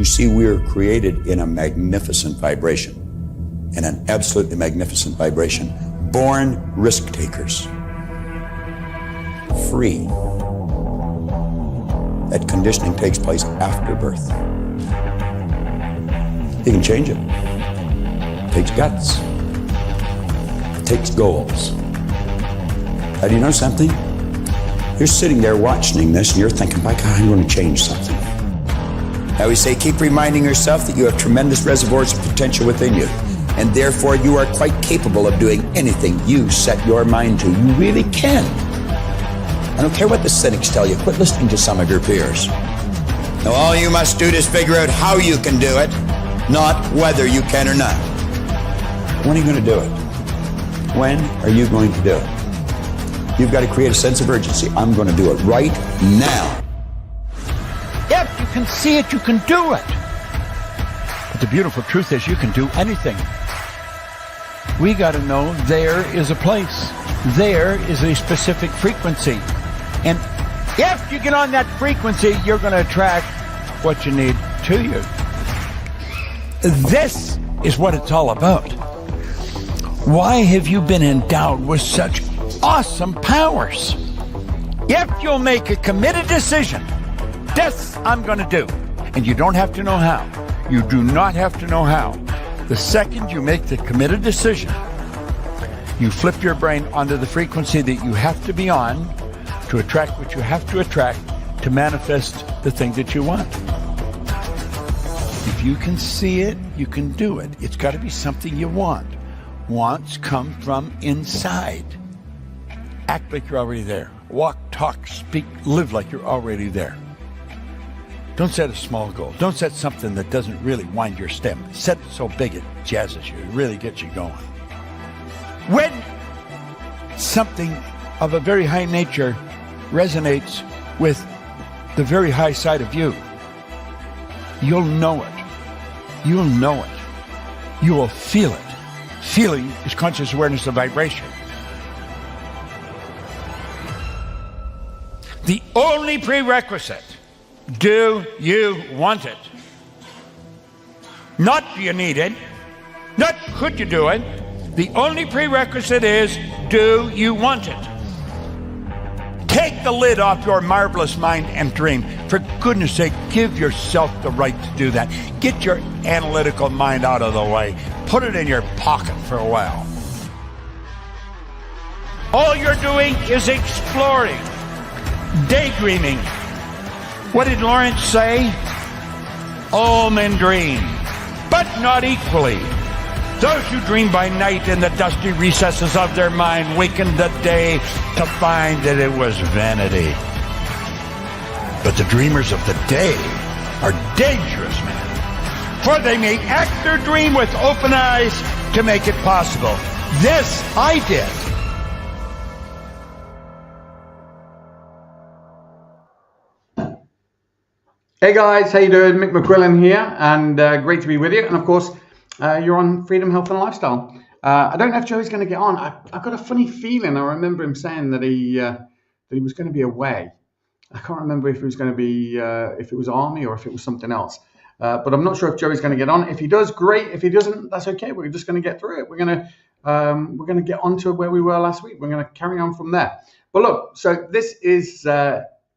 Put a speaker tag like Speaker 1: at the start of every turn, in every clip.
Speaker 1: You see, we are created in a magnificent vibration, in an absolutely magnificent vibration. Born risk takers. Free. That conditioning takes place after birth. You can change it. It takes guts. It takes goals. Now, do you know something? You're sitting there watching this and you're thinking, my God, I'm going to change something. Now we say, keep reminding yourself that you have tremendous reservoirs of potential within you, and therefore you are quite capable of doing anything you set your mind to. You really can. I don't care what the cynics tell you. Quit listening to some of your peers. Now all you must do is figure out how you can do it, not whether you can or not. When are you going to do it? When are you going to do it? You've got to create a sense of urgency. I'm going to do it right now.
Speaker 2: If you can see it, you can do it. But the beautiful truth is you can do anything. We got to know there is a place. There is a specific frequency. And if you get on that frequency, you're going to attract what you need to you. This is what it's all about. Why have you been endowed with such awesome powers? If you'll make a committed decision, this I'm going to do. And you don't have to know how. You do not have to know how. The second you make the committed decision, you flip your brain onto the frequency that you have to be on to attract what you have to attract to manifest the thing that you want. If you can see it, you can do it. It's got to be something you want. Wants come from inside. Act like you're already there. Walk, talk, speak, live like you're already there. Don't set a small goal. Don't set something that doesn't really wind your stem. Set it so big it jazzes you. It really gets you going. When something of a very high nature resonates with the very high side of you, you'll know it. You'll know it. You will feel it. Feeling is conscious awareness of vibration. The only prerequisite, do you want it? Not do you need it, not could you do it. The only prerequisite is, do you want it? Take the lid off your marvelous mind and dream. For goodness sake, give yourself the right to do that. Get your analytical mind out of the way. Put it in your pocket for a while. All you're doing is exploring, daydreaming. What did Lawrence say? All men dream, but not equally. Those who dream by night in the dusty recesses of their mind waken the day to find that it was vanity. But the dreamers of the day are dangerous men, for they may act their dream with open eyes to make it possible. This I did.
Speaker 3: Hey guys, how you doing? Mick McQuillan here, and great to be with you. And of course, you're on Freedom, Health and Lifestyle. I don't know if Joey's going to get on. I've got a funny feeling. I remember him saying that he was going to be away. I can't remember if it was going to be if it was Army or if it was something else. But I'm not sure if Joey's going to get on. If he does, great. If he doesn't, that's okay. We're just going to get through it. We're going to get on to where we were last week. We're going to carry on from there. But look, so this is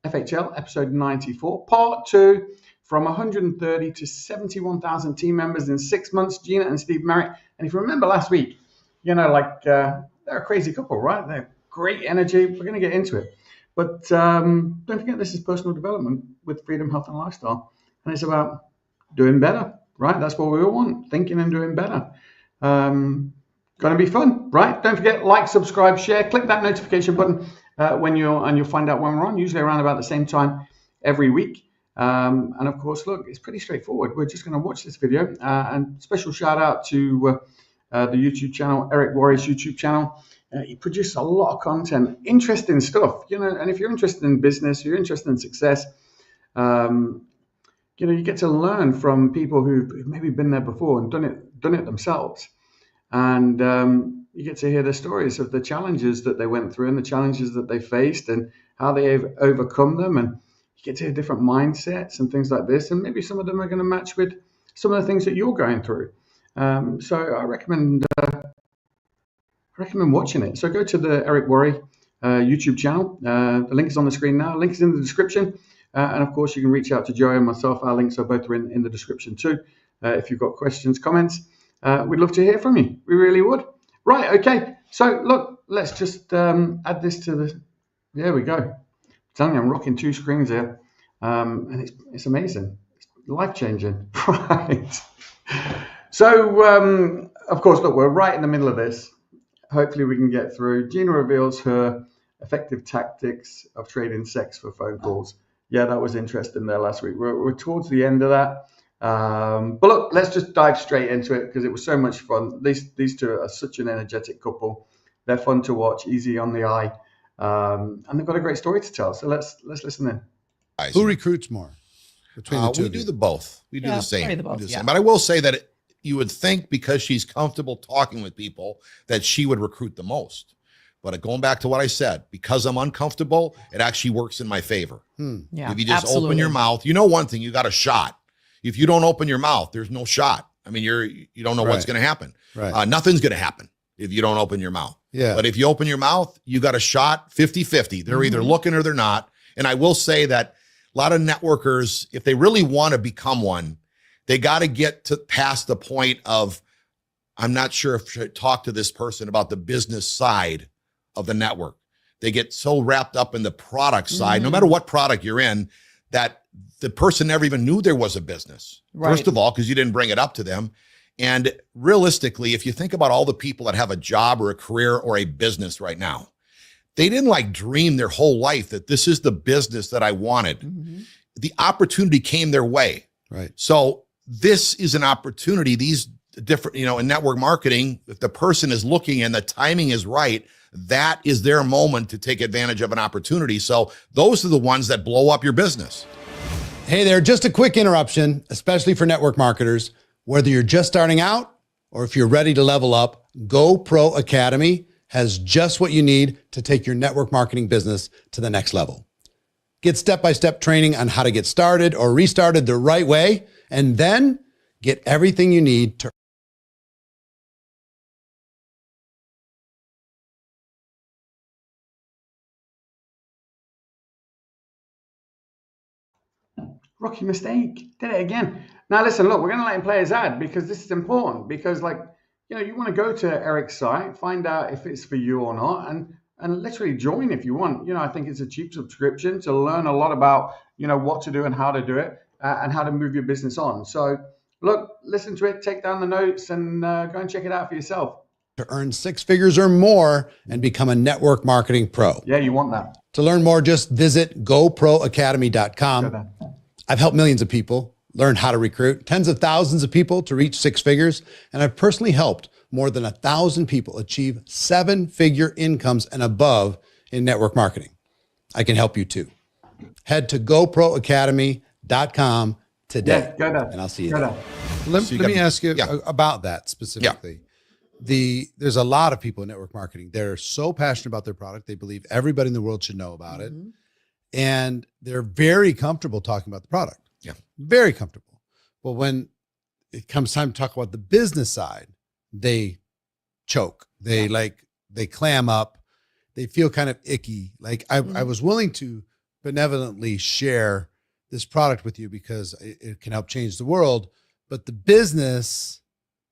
Speaker 3: FHL episode 94, part 2. From 130 to 71,000 team members in 6 months, Gina and Steve Merritt. And if you remember last week, they're a crazy couple, right? They're great energy. We're going to get into it. But don't forget, this is personal development with Freedom, Health and Lifestyle. And it's about doing better, right? That's what we all want, thinking and doing better. Going to be fun, right? Don't forget, like, subscribe, share, click that notification button and you'll find out when we're on, usually around about the same time every week. And of course, look, it's pretty straightforward. We're just going to watch this video and special shout out to the YouTube channel, Eric Worre's YouTube channel. He produces a lot of content, interesting stuff, and if you're interested in business, you're interested in success, you get to learn from people who've maybe been there before and done it themselves. And you get to hear the stories of the challenges that they went through and the challenges that they faced and how they have overcome them. And you get to hear different mindsets and things like this. And maybe some of them are going to match with some of the things that you're going through. So I recommend watching it. So go to the Eric Worre YouTube channel. The link is on the screen now. Link is in the description. And of course, you can reach out to Joye and myself. Our links are both in the description too. If you've got questions, comments, we'd love to hear from you. We really would. Right, okay. So look, let's just add this to the, there we go. I'm telling you, I'm rocking 2 screens here. And it's amazing. It's life-changing. Right. So, of course, look, we're right in the middle of this. Hopefully we can get through. Gina reveals her effective tactics of trading sex for phone calls. Yeah, that was interesting there last week. We're towards the end of that. But look, let's just dive straight into it because it was so much fun. These two are such an energetic couple. They're fun to watch, easy on the eye. And they've got a great story to tell. So let's listen in.
Speaker 4: Who recruits more between the two?
Speaker 5: We do the both. We do the same.
Speaker 6: Both,
Speaker 5: we do the same. But I will say that you would think because she's comfortable talking with people that she would recruit the most. But going back to what I said, because I'm uncomfortable, it actually works in my favor.
Speaker 6: Yeah,
Speaker 5: if you just open your mouth, you know one thing, you got a shot. If you don't open your mouth, there's no shot. I mean, you don't know what's going to happen.
Speaker 4: Right.
Speaker 5: Nothing's going to happen if you don't open your mouth.
Speaker 4: Yeah.
Speaker 5: But if you open your mouth, you got a shot 50-50. They're either looking or they're not. And I will say that a lot of networkers, if they really want to become one, they got to get to past the point of, I'm not sure if I should talk to this person about the business side of the network. They get so wrapped up in the product side, no matter what product you're in, that the person never even knew there was a business.
Speaker 6: Right.
Speaker 5: First of all, because you didn't bring it up to them. And realistically, if you think about all the people that have a job or a career or a business right now, they didn't like dream their whole life that this is the business that I wanted. The opportunity came their way.
Speaker 4: Right.
Speaker 5: So this is an opportunity. These different, in network marketing, if the person is looking and the timing is right, that is their moment to take advantage of an opportunity. So those are the ones that blow up your business.
Speaker 4: Hey there, just a quick interruption, especially for network marketers. Whether you're just starting out or if you're ready to level up, GoPro Academy has just what you need to take your network marketing business to the next level. Get step-by-step training on how to get started or restarted the right way, and then get everything you need to
Speaker 3: Rookie mistake. Did it again. Now, listen, look, we're going to let him play his ad because this is important because, you want to go to Eric's site, find out if it's for you or not, and literally join if you want. I think it's a cheap subscription to learn a lot about, what to do and how to do it and how to move your business on. So, look, listen to it, take down the notes, and go and check it out for yourself.
Speaker 4: to earn 6 figures or more and become a network marketing pro.
Speaker 3: Yeah, you want that.
Speaker 4: To learn more, just visit goproacademy.com. I've helped millions of people learn how to recruit, tens of thousands of people to reach 6 figures, and I've personally helped more than 1,000 people achieve 7-figure incomes and above in network marketing. I can help you too. Head to goproacademy.com today,
Speaker 3: Go there.
Speaker 4: and I'll see you
Speaker 3: Go
Speaker 4: there.
Speaker 3: there.
Speaker 4: Let me ask you
Speaker 5: Yeah.
Speaker 4: about that specifically. There's a lot of people in network marketing. They're so passionate about their product. They believe everybody in the world should know about it. And they're very comfortable talking about the product.
Speaker 5: Yeah.
Speaker 4: Very comfortable. But when it comes time to talk about the business side, they choke. They clam up. They feel kind of icky. Like I was willing to benevolently share this product with you because it can help change the world. But the business,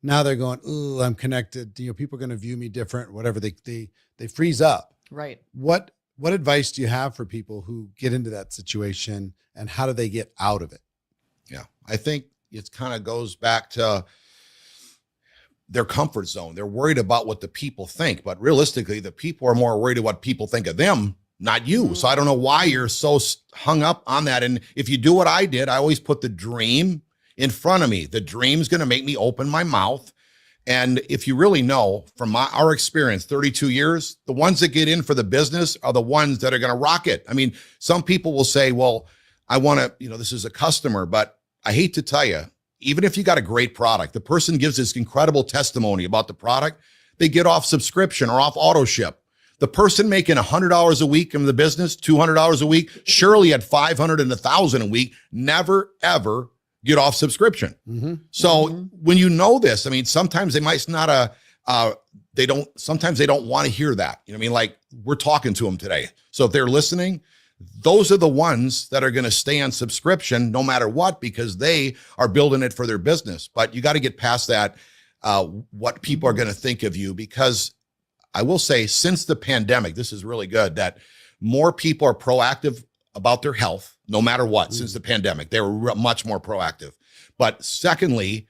Speaker 4: now they're going, oh, I'm connected. People are going to view me different, whatever. They freeze up.
Speaker 6: Right.
Speaker 4: What advice do you have for people who get into that situation, and how do they get out of it?
Speaker 5: Yeah, I think it kind of goes back to their comfort zone. They're worried about what the people think, but realistically, the people are more worried about what people think of them, not you. So I don't know why you're so hung up on that. And if you do what I did, I always put the dream in front of me. The dream's going to make me open my mouth. And if you really know from our experience, 32 years, the ones that get in for the business are the ones that are going to rock it. I mean, some people will say, well, I want to, this is a customer, but I hate to tell you, even if you got a great product, the person gives this incredible testimony about the product, they get off subscription or off auto ship. The person making $100 a week in the business, $200 a week, surely at 500 and 1,000 a week, never, ever get off subscription. So when you know this, I mean, sometimes they might not, sometimes they don't want to hear that. You know what I mean? Like we're talking to them today. So if they're listening, those are the ones that are going to stay on subscription no matter what, because they are building it for their business. But you got to get past that, what people are going to think of you, because I will say since the pandemic, this is really good that more people are proactive about their health, no matter what, since the pandemic. They were much more proactive. But secondly,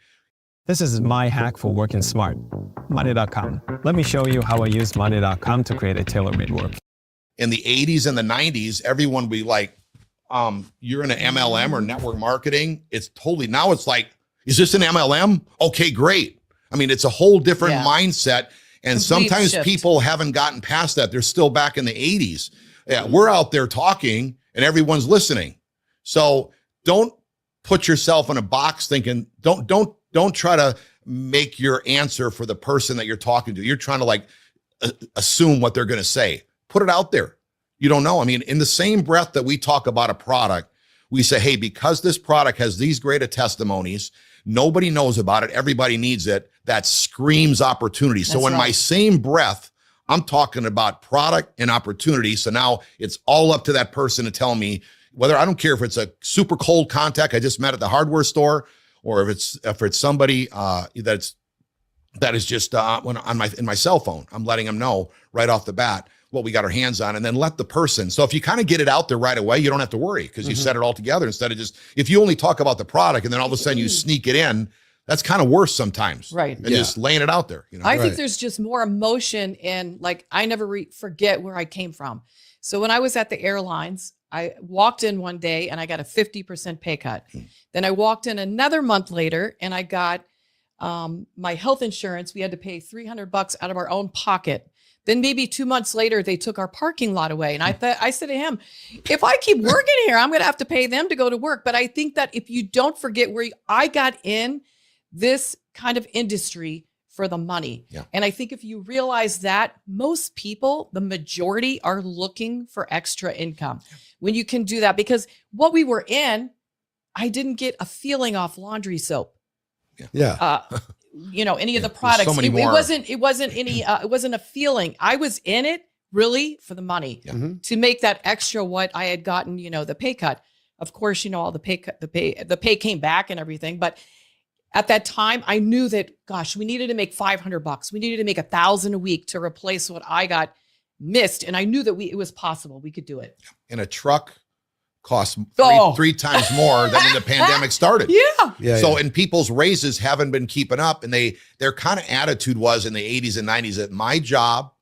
Speaker 6: this is my hack for working smart, money.com. Let me show you how I use money.com to create a tailor-made work.
Speaker 5: In the 80s and the 90s, everyone would be like, you're in an MLM or network marketing. It's totally, now it's like, is this an MLM? Okay, great. I mean, it's a whole different mindset. And
Speaker 7: Complete
Speaker 5: sometimes
Speaker 7: shift.
Speaker 5: people haven't gotten past that. They're still back in the 80s. Yeah, we're out there talking and everyone's listening. So don't put yourself in a box thinking, don't try to make your answer for the person that you're talking to. You're trying to like assume what they're going to say. Put it out there. You don't know. I mean, in the same breath that we talk about a product, we say, hey, because this product has these great of testimonies, nobody knows about it, everybody needs it. That screams opportunity. So
Speaker 7: That's
Speaker 5: in my
Speaker 7: right.
Speaker 5: same breath, I'm talking about product and opportunity. So now it's all up to that person to tell me whether, I don't care if it's a super cold contact I just met at the hardware store, or if it's somebody that is just in my cell phone. I'm letting them know right off the bat what we got our hands on, and then let the person. So if you kind of get it out there right away, you don't have to worry because you set it all together instead of just, if you only talk about the product and then all of a sudden you sneak it in, that's kind of worse sometimes.
Speaker 7: Right.
Speaker 5: And just laying it out there. You know?
Speaker 7: I think there's just more emotion, and like I never forget where I came from. So when I was at the airlines, I walked in one day and I got a 50% pay cut. Then I walked in another month later and I got my health insurance. We had to pay $300 out of our own pocket. Then maybe 2 months later, they took our parking lot away. And I said to him, if I keep working here, I'm going to have to pay them to go to work. But I think that if you don't forget where I got in this kind of industry for the money.
Speaker 5: Yeah.
Speaker 7: And I think if you realize that, most people, the majority, are looking for extra income. When you can do that, because what we were in, I didn't get a feeling off laundry soap.
Speaker 4: Yeah.
Speaker 7: Any of the
Speaker 5: There's
Speaker 7: products.
Speaker 5: so many more.
Speaker 7: It wasn't a feeling. I was in it really for the money to make that extra what I had gotten, the pay cut. Of course, all the pay came back and everything. But at that time, I knew that, gosh, we needed to make $500. We needed to make $1,000 a week to replace what I got missed. And I knew that it was possible. We could do it.
Speaker 5: And a truck costs three times more than when the pandemic started.
Speaker 7: Yeah.
Speaker 5: And people's raises haven't been keeping up, and their kind of attitude was in the 80s and 90s that my job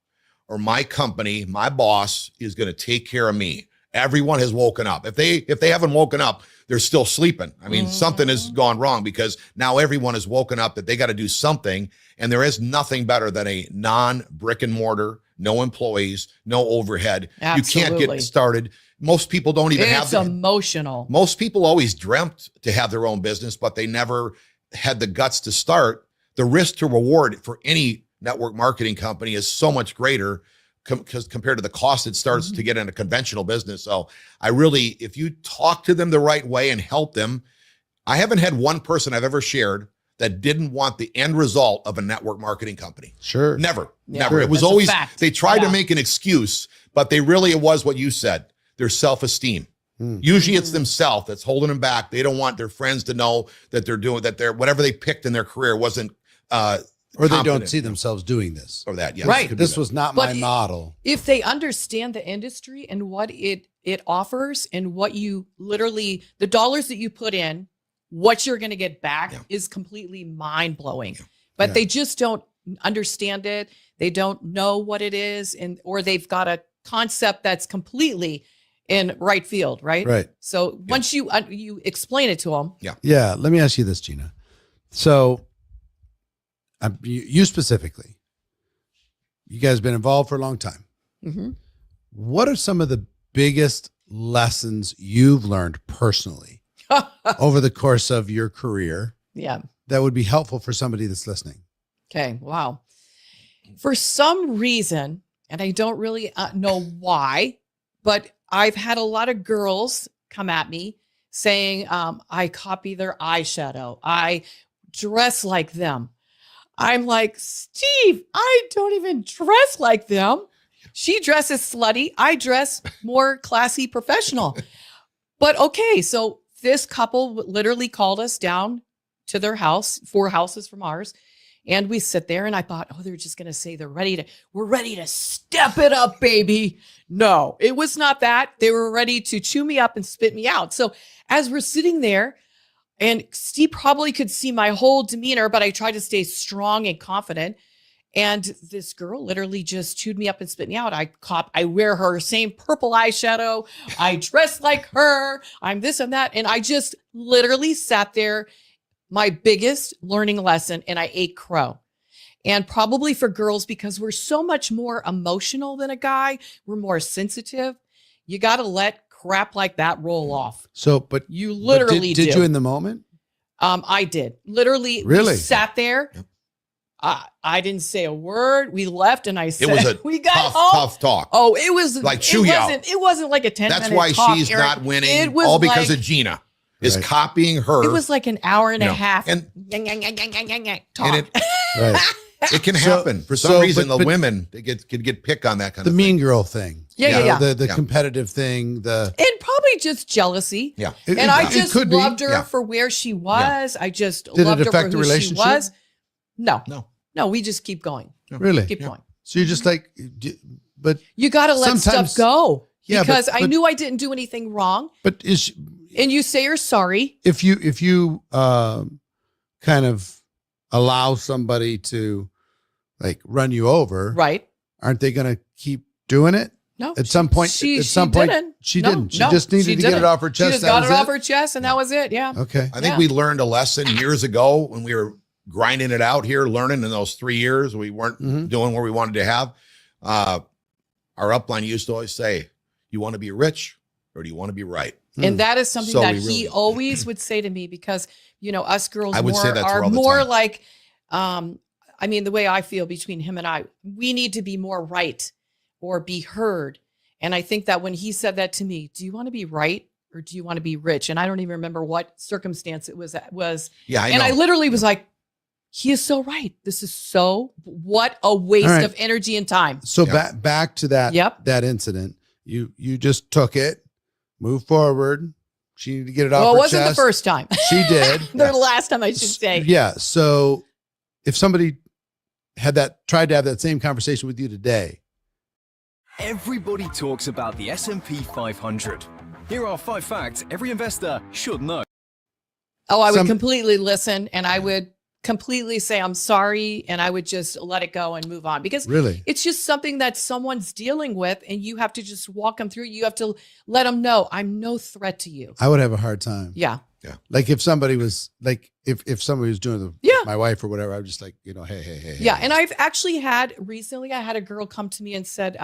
Speaker 5: or my company, my boss is going to take care of me. Everyone has woken up. If they haven't woken up, they're still sleeping. I mean, something has gone wrong, because now everyone has woken up that they got to do something, and there is nothing better than a non-brick and mortar, no employees, no overhead.
Speaker 7: Absolutely.
Speaker 5: You can't get started. Most people don't even have
Speaker 7: It's emotional.
Speaker 5: Most people always dreamt to have their own business, but they never had the guts to start. The risk to reward for any network marketing company is so much greater because compared to the cost it starts to get in a conventional business. So if you talk to them the right way and help them, I haven't had one person I've ever shared that didn't want the end result of a network marketing company.
Speaker 4: Sure.
Speaker 5: Never.
Speaker 7: Yeah.
Speaker 5: It was
Speaker 7: That's a
Speaker 5: always,
Speaker 7: fact.
Speaker 5: they tried to
Speaker 7: Yeah.
Speaker 5: make an excuse, but it was what you said, their self-esteem. Usually it's themselves that's holding them back. They don't want their friends to know that whatever they picked in their career wasn't,
Speaker 4: Or they don't
Speaker 5: competent.
Speaker 4: see themselves doing this.
Speaker 5: Or that, yeah.
Speaker 7: Right.
Speaker 5: Could be
Speaker 4: This
Speaker 5: that.
Speaker 4: was not
Speaker 7: But
Speaker 4: my model.
Speaker 7: If they understand the industry and what it offers and what you literally, the dollars that you put in, what you're going to get back is completely mind blowing. But they just don't understand it. They don't know what it is, or they've got a concept that's completely in right field, right?
Speaker 4: Right.
Speaker 7: So once you explain it to them,
Speaker 4: Yeah. Let me ask you this, Gina. So you specifically, you guys have been involved for a long time. What are some of the biggest lessons you've learned personally over the course of your career that would be helpful for somebody that's listening?
Speaker 7: Okay. Wow. For some reason, And I don't really know why, but I've had a lot of girls come at me saying, I copy their eyeshadow. I dress like them. I'm like, Steve, I don't even dress like them. She dresses slutty. I dress more classy, professional. But okay, so this couple literally called us down to their house, 4 houses from ours. And we sit there and I thought, oh, they're just going to say we're ready to step it up, baby. No, it was not that. They were ready to chew me up and spit me out. So as we're sitting there, and Steve probably could see my whole demeanor, but I tried to stay strong and confident. And this girl literally just chewed me up and spit me out. I wear her same purple eyeshadow. I dress like her. I'm this and that. And I just literally sat there, my biggest learning lesson, and I ate crow. And probably for girls, because we're so much more emotional than a guy, we're more sensitive. You got to let crap like that roll off.
Speaker 4: So, but
Speaker 7: you literally
Speaker 4: did you in the moment?
Speaker 7: I did. Literally,
Speaker 4: Really?
Speaker 7: We sat there. I didn't say a word. We left, and I said,
Speaker 5: It was a
Speaker 7: we got
Speaker 5: tough,
Speaker 7: home.
Speaker 5: tough talk.
Speaker 7: Oh, it was
Speaker 5: Like chew you out.
Speaker 7: It wasn't like a 10-minute
Speaker 5: That's why
Speaker 7: talk,
Speaker 5: she's
Speaker 7: Eric.
Speaker 5: not winning,
Speaker 7: It was
Speaker 5: all because
Speaker 7: like,
Speaker 5: of Gina is
Speaker 4: Right.
Speaker 5: copying her.
Speaker 7: it was like an hour and a
Speaker 5: No.
Speaker 7: half.
Speaker 5: And-
Speaker 7: talk.
Speaker 5: and
Speaker 4: Right.
Speaker 5: it can
Speaker 4: So-
Speaker 5: happen. For some
Speaker 4: so,
Speaker 5: reason,
Speaker 4: but-
Speaker 5: the women, they could get picked on that kind
Speaker 4: The
Speaker 5: of
Speaker 4: mean
Speaker 5: thing.
Speaker 4: girl thing.
Speaker 7: Yeah,
Speaker 4: You know,
Speaker 7: yeah.
Speaker 4: The
Speaker 5: Yeah.
Speaker 4: competitive thing.
Speaker 7: And probably just jealousy.
Speaker 5: Yeah.
Speaker 7: And I
Speaker 4: it
Speaker 7: just
Speaker 4: could be.
Speaker 7: loved her
Speaker 5: Yeah.
Speaker 7: for where she was. I just
Speaker 4: Did it
Speaker 7: loved her
Speaker 4: affect
Speaker 7: for
Speaker 4: the
Speaker 7: who she
Speaker 4: relationship?
Speaker 7: was. No,
Speaker 5: No.
Speaker 7: we just keep going.
Speaker 4: Really?
Speaker 7: Keep going.
Speaker 4: So you're just like, but
Speaker 7: You got to let
Speaker 4: Sometimes-
Speaker 7: stuff go.
Speaker 4: Yeah,
Speaker 7: because I
Speaker 4: but-
Speaker 7: knew I didn't do anything wrong.
Speaker 4: but is
Speaker 7: And you say you're sorry.
Speaker 4: if you kind of allow somebody to like run you over,
Speaker 7: Right.
Speaker 4: aren't they going to keep doing it?
Speaker 7: No.
Speaker 4: At some point,
Speaker 7: she
Speaker 4: at some point,
Speaker 7: didn't.
Speaker 4: she
Speaker 7: No,
Speaker 4: didn't. She
Speaker 7: no,
Speaker 4: just needed
Speaker 7: she
Speaker 4: to get it
Speaker 7: didn't.
Speaker 4: off her
Speaker 7: She
Speaker 4: chest.
Speaker 7: just
Speaker 4: That
Speaker 7: got
Speaker 4: was
Speaker 7: it off her chest, and that was it. Yeah.
Speaker 4: Okay.
Speaker 5: I think
Speaker 7: Yeah.
Speaker 5: we learned a lesson years ago when we were grinding it out here, learning in those 3 years we weren't
Speaker 4: Mhm.
Speaker 5: doing what we wanted to have. Our upline used to always say, you want to be rich or do you want to be right?
Speaker 7: And that is something
Speaker 5: So
Speaker 7: that
Speaker 5: we
Speaker 7: he
Speaker 5: really-
Speaker 7: always would say to me because, us girls
Speaker 5: I would say that to her
Speaker 7: are
Speaker 5: all the
Speaker 7: more
Speaker 5: time.
Speaker 7: like, the way I feel between him and I, we need to be more right or be heard. And I think that when he said that to me, do you want to be right or do you want to be rich? And I don't even remember what circumstance it was.
Speaker 5: Yeah, I know.
Speaker 7: And I literally was like, he is so right. This is what a waste
Speaker 4: All right.
Speaker 7: of energy and time.
Speaker 4: So
Speaker 5: Yeah.
Speaker 4: back to that
Speaker 7: Yep.
Speaker 4: that incident. You just took it, moved forward. She needed to get it off
Speaker 7: Well,
Speaker 4: her
Speaker 7: it wasn't
Speaker 4: chest.
Speaker 7: the first time.
Speaker 4: She did.
Speaker 7: The last time, I should say.
Speaker 4: Yeah. So if somebody tried to have that same conversation with you today,
Speaker 8: Everybody talks about the S&P 500. Here are 5 facts every investor should know.
Speaker 7: Oh, I would
Speaker 4: Some-
Speaker 7: completely listen and I would completely say, I'm sorry. And I would just let it go and move on because
Speaker 4: really,
Speaker 7: it's just something that someone's dealing with and you have to just walk them through. You have to let them know I'm no threat to you.
Speaker 4: I would have a hard time.
Speaker 7: Yeah.
Speaker 4: Like if somebody was like, if somebody was doing the
Speaker 7: Yeah.
Speaker 4: my wife or whatever, I was just like, hey.
Speaker 7: Yeah. And I've actually recently I had a girl come to me and said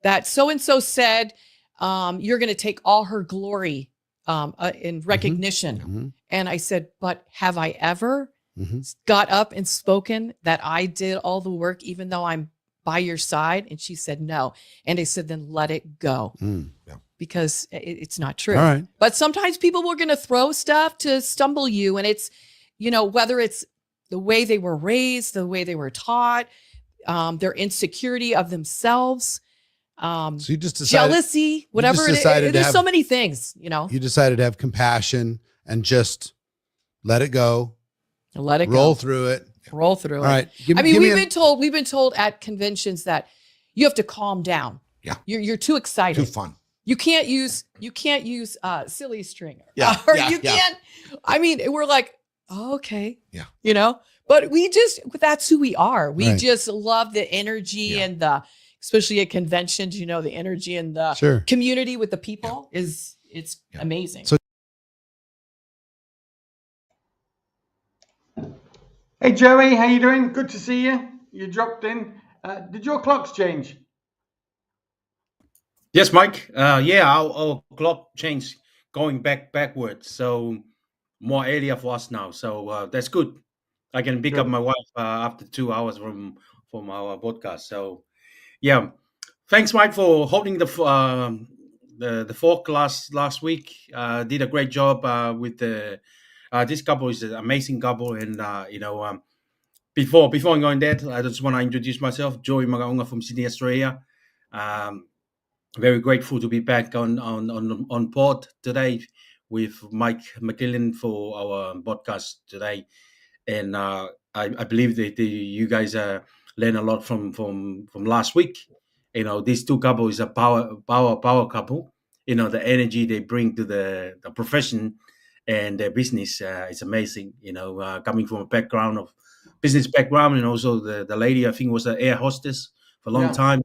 Speaker 7: that so-and-so said you're going to take all her glory in recognition.
Speaker 4: Mhm.
Speaker 7: And I said, but have I ever
Speaker 4: Mhm.
Speaker 7: got up and spoken that I did all the work, even though I'm by your side? And she said, no. And I said, then let it go
Speaker 4: Mm.
Speaker 7: because it's not true.
Speaker 4: All right.
Speaker 7: But sometimes people were going to throw stuff to stumble you. And it's, whether it's the way they were raised, the way they were taught, their insecurity of themselves,
Speaker 4: So you just decided,
Speaker 7: jealousy, whatever
Speaker 4: just
Speaker 7: it
Speaker 4: decided
Speaker 7: is.
Speaker 4: to
Speaker 7: There's
Speaker 4: have-
Speaker 7: so many things,
Speaker 4: you decided to have compassion and just let it go,
Speaker 7: let it
Speaker 4: roll
Speaker 7: go,
Speaker 4: through it.
Speaker 7: roll through
Speaker 4: All
Speaker 7: it.
Speaker 4: right. Give me
Speaker 7: we've
Speaker 4: an-
Speaker 7: been told at conventions that you have to calm down.
Speaker 5: Yeah.
Speaker 7: You're too excited.
Speaker 5: Too fun.
Speaker 7: You can't use silly string.
Speaker 5: Yeah,
Speaker 7: Or
Speaker 5: yeah,
Speaker 7: you
Speaker 5: yeah.
Speaker 7: can't. We're like, oh, okay.
Speaker 5: Yeah.
Speaker 7: But that's who we are. We
Speaker 4: Right.
Speaker 7: just love the energy
Speaker 5: Yeah.
Speaker 7: and especially at conventions, the energy and the
Speaker 4: Sure.
Speaker 7: community with the people it's
Speaker 5: Yeah.
Speaker 7: amazing.
Speaker 4: So-
Speaker 3: Hey Joey, how you doing? Good to see you. You dropped in. Did your clocks change?
Speaker 9: Yes, Mike. Our clock changed going backwards, so more area for us now. So that's good. I can pick up
Speaker 3: Good.
Speaker 9: my wife after 2 hours from our podcast. So yeah, Thanks, Mike, for holding the fork last week. Did a great job with the this couple is an amazing couple, and before going there, I just want to introduce myself, Joye Magaunga from Sydney, Australia. Very grateful to be back on board today with Mike McKillen for our podcast today, and I believe that you guys learn a lot from last week. These two couples is a power couple. The energy they bring to the profession and their business is amazing. Coming from a background of business background, and also the lady I think was an air hostess for a long time.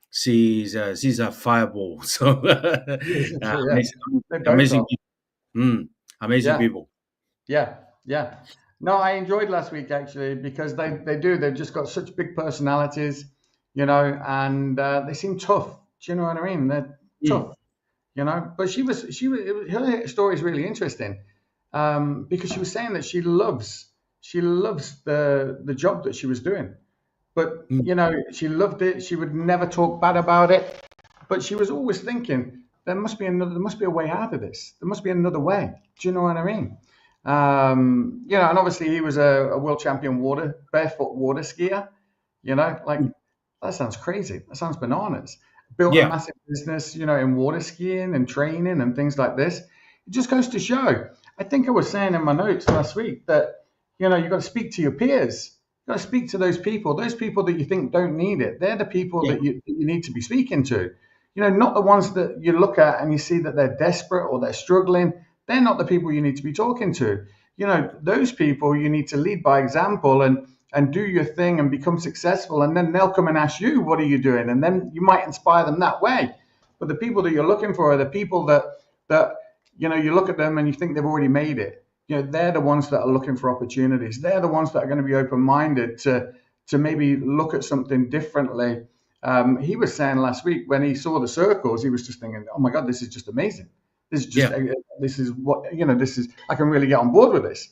Speaker 9: She's a fireball. So amazing people. Amazing people.
Speaker 3: Yeah. No, I enjoyed last week actually because they've just got such big personalities, and they seem tough. Do you know what I mean? They're tough, But her story is really interesting because she was saying that she loves the job that she was doing, but she loved it. She would never talk bad about it, but she was always thinking there must be a way out of this. There must be another way. Do you know what I mean? And obviously he was a world champion barefoot water skier. That sounds crazy. That sounds bananas. Built a massive business, in water skiing and training and things like this. It just goes to show. I think I was saying in my notes last week that, you've got to speak to your peers. You've got to speak to those people that you think don't need it. They're the people that you need to be speaking to. Not the ones that you look at and you see that they're desperate or they're struggling. They're not the people you need to be talking to. Those people you need to lead by example and do your thing and become successful. And then they'll come and ask you, what are you doing? And then you might inspire them that way. But the people that you're looking for are the people that you look at them and you think they've already made it. They're the ones that are looking for opportunities. They're the ones that are going to be open-minded to maybe look at something differently. He was saying last week when he saw the circles, he was just thinking, oh my God, this is just amazing. This is just, this is what, I can really get on board with this,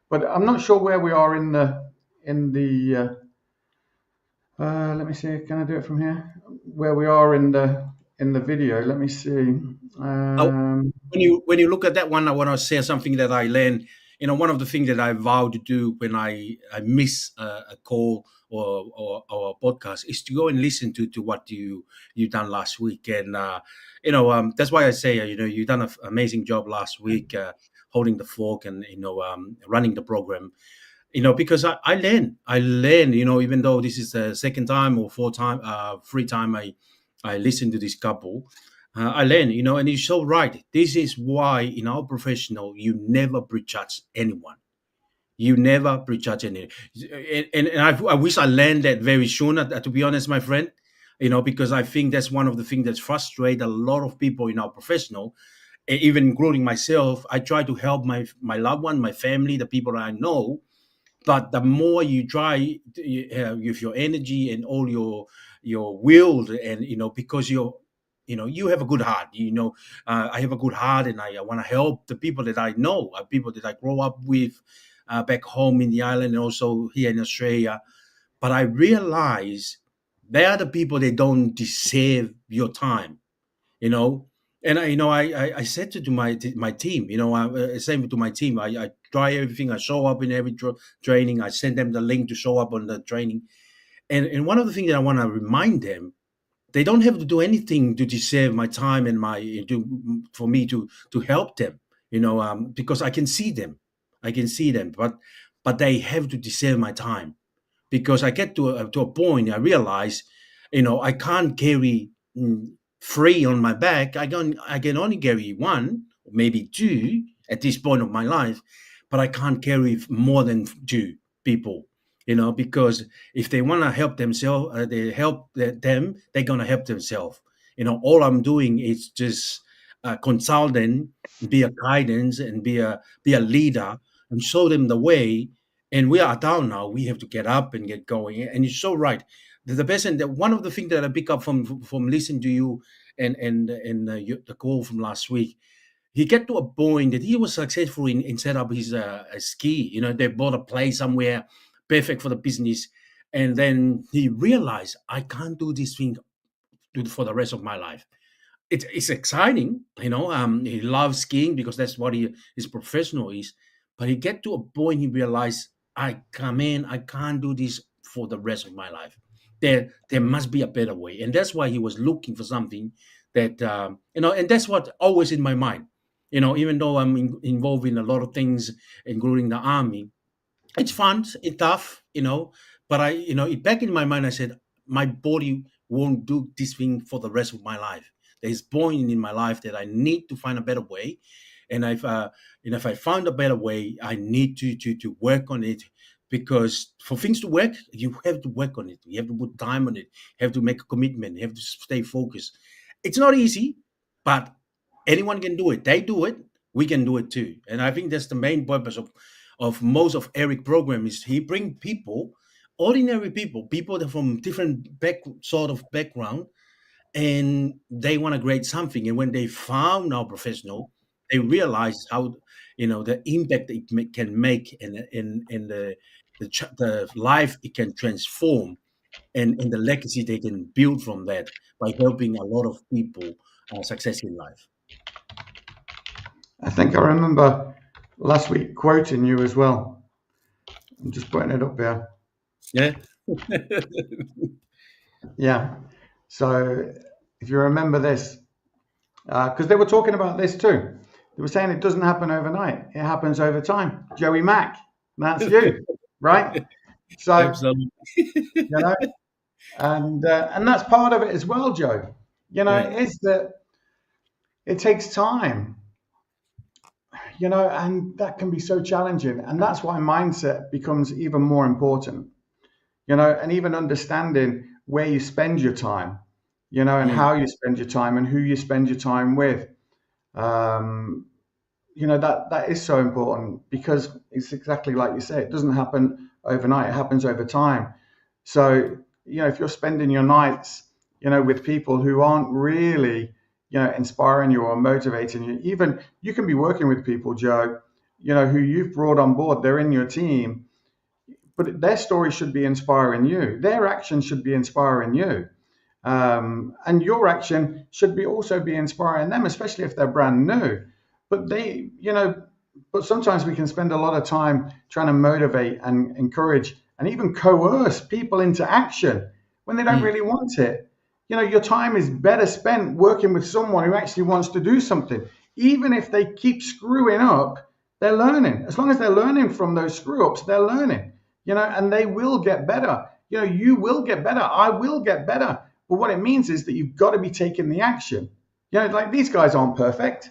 Speaker 3: but I'm not sure where we are in the let me see, can I do it from here? Where we are in the video, let me see.
Speaker 9: When you look at that one, I want to say something that I learned. One of the things that I vow to do when I miss a call or a podcast is to go and listen to what you done last week. And that's why I say you've done an amazing job last week holding the fork and running the program. Because I learn. Even though this is the second time or free time I listen to this couple. I learn, and you're so right. This is why in our professional, you never prejudge anyone. You never prejudge anyone. And I wish I learned that very soon, to be honest, my friend, because I think that's one of the things that frustrates a lot of people in our professional, even including myself. I try to help my loved one, my family, the people that I know. But the more you try with your energy and all your will, and because you have a good heart. I have a good heart, and I want to help the people that I know, people that I grow up with back home in the island, and also here in Australia. But I realize they are the people that don't deserve your time. And I said to my team, same to my team. I try everything. I show up in every training. I send them the link to show up on the training. And one of the things that I want to remind them, they don't have to do anything to deserve my time and for me to help them. Because I can see them. But they have to deserve my time, because I get to a point I realize, I can't carry 3 on my back. I can only carry 1, maybe 2 at this point of my life, but I can't carry more than 2 people. Because if they want to help themselves, they're going to help themselves. All I'm doing is just consult them, be a guidance, and be a leader, and show them the way. And we are down now. We have to get up and get going. And you're so right. The best, and one of the things that I pick up from listening to you and the call from last week, he get to a point that he was successful in set up his ski. They bought a place somewhere perfect for the business, and then he realized, I can't do this thing for the rest of my life. It's exciting, you know. He loves skiing because that's what his professional is. But he get to a point he realized, I can't do this for the rest of my life. There must be a better way, and that's why he was looking for something that you know. And that's what always in my mind, you know. Even though I'm involved in a lot of things, including the army, it's fun, it's tough, you know. But back in my mind, I said, my body won't do this thing for the rest of my life. There's point in my life that I need to find a better way, and if I found a better way, I need to work on it, because for things to work, you have to work on it. You have to put time on it. You have to make a commitment. You have to stay focused. It's not easy, but anyone can do it. They do it. We can do it too. And I think that's the main purpose of most of Eric program is he bring people, ordinary people that are from different sort of background, and they want to create something. And when they found our professional, they realize how, you know, the impact it can make in the life it can transform, and the legacy they can build from that by helping a lot of people success in life.
Speaker 3: I think I remember last week quoting you as well. I'm just putting it up here.
Speaker 9: Yeah.
Speaker 3: Yeah. So if you remember this, because they were talking about this too. They were saying it doesn't happen overnight. It happens over time. Joey Mack, that's you, right? So,
Speaker 9: Absolutely.
Speaker 3: you know, and that's part of it as well, Joe. You know,
Speaker 9: Yeah.
Speaker 3: is that it takes time, you know, and that can be so challenging. And that's why mindset becomes even more important, you know, and even understanding where you spend your time, you know, and how you spend your time and who you spend your time with. You know, that is so important, because it's exactly like you say, it doesn't happen overnight, it happens over time. So, you know, if you're spending your nights, you know, with people who aren't really, you know, inspiring you or motivating you, even you can be working with people, Joe, you know, who you've brought on board, they're in your team, but their story should be inspiring you. Their action should be inspiring you. And your action should also be inspiring them, especially if they're brand new. But but sometimes we can spend a lot of time trying to motivate and encourage and even coerce people into action when they don't really want it. You know, your time is better spent working with someone who actually wants to do something. Even if they keep screwing up, they're learning. As long as they're learning from those screw ups, they're learning, you know, and they will get better. You know, you will get better. I will get better. But what it means is that you've got to be taking the action. You know, like these guys aren't perfect.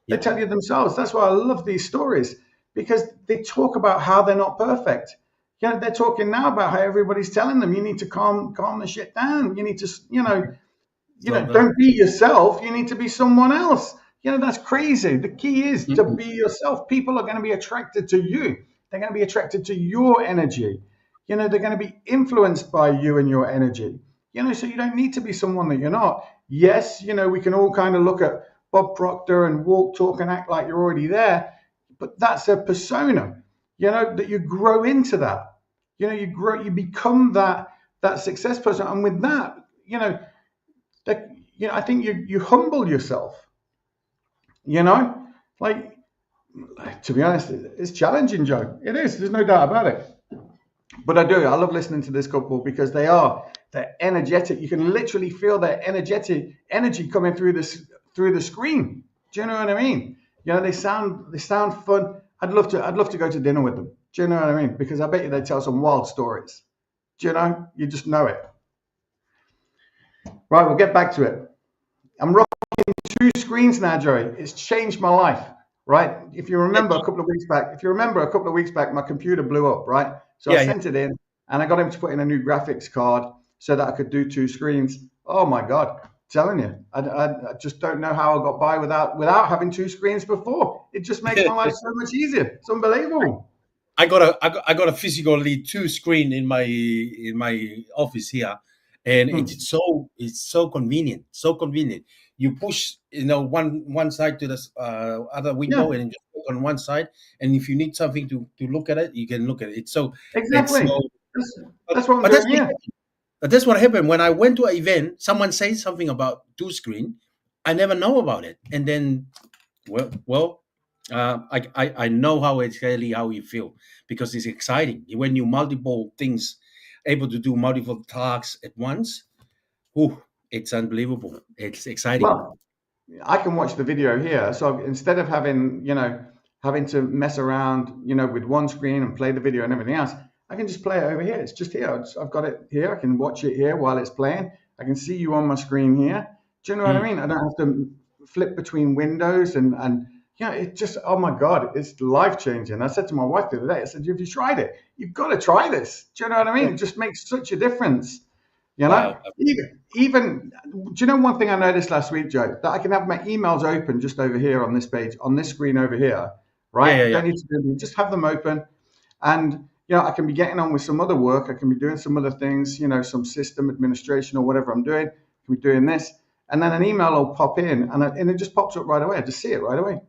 Speaker 3: They tell you themselves. That's why I love these stories, because they talk about how they're not perfect. You know, they're talking now about how everybody's telling them you need to calm the shit down. You need to, you know, don't be yourself. You need to be someone else. You know, that's crazy. The key is to be yourself. People are going to be attracted to you. They're going to be attracted to your energy. You know, they're going to be influenced by you and your energy. You know, so you don't need to be someone that you're not. Yes, you know, we can all kind of look at Bob Proctor and walk, talk, and act like you're already there, but that's a persona. You know, that you grow into that. You know, you become that success person, and with that, you know, I think you humble yourself. You know, like to be honest, it's challenging, Joe. It is. There's no doubt about it. But I love listening to this couple, because they're energetic. You can literally feel their energy coming through the screen. Do you know what I mean? You know, they sound fun. I'd love to go to dinner with them. Do you know what I mean? Because I bet you they tell some wild stories. Do you know? You just know it. Right, we'll get back to it. I'm rocking 2 screens now, Joey. It's changed my life. Right? If you remember a couple of weeks back, my computer blew up, right? So I sent it in, and I got him to put in a new graphics card so that I could do 2 screens. Oh my God. I'm telling you, I just don't know how I got by without having 2 screens before. It just makes my life so much easier. It's unbelievable.
Speaker 9: I got a physically 2 screen in my office here, and it's so convenient. So convenient. You push, you know, one side to the other window, and just look on one side. And if you need something to look at it, you can look at it. It's so
Speaker 3: exactly.
Speaker 9: It's so,
Speaker 3: that's what I'm doing here.
Speaker 9: But that's what happened when I went to an event. Someone says something about 2-screen. I never know about it, and then, I know how you feel, because it's exciting when you multiple things, able to do multiple tasks at once. It's unbelievable. It's exciting.
Speaker 3: Well, I can watch the video here. So instead of having to mess around, with one screen and play the video and everything else, I can just play it over here. It's just here. I've got it here. I can watch it here while it's playing. I can see you on my screen here. Do you know what I mean? I don't have to flip between windows and it just, oh my God, it's life changing. I said to my wife the other day, I said, have you tried it? You've got to try this. Do you know what I mean? It just makes such a difference.
Speaker 9: Wow.
Speaker 3: Even, do you know one thing I noticed last week, Joe? That I can have my emails open just over here on this page, on this screen over here, right?
Speaker 9: Yeah.
Speaker 3: Don't need to just have them open. And, I can be getting on with some other work. I can be doing some other things, some system administration or whatever I'm doing. I can be doing this. And then an email will pop in and it just pops up right away. I just see it right away.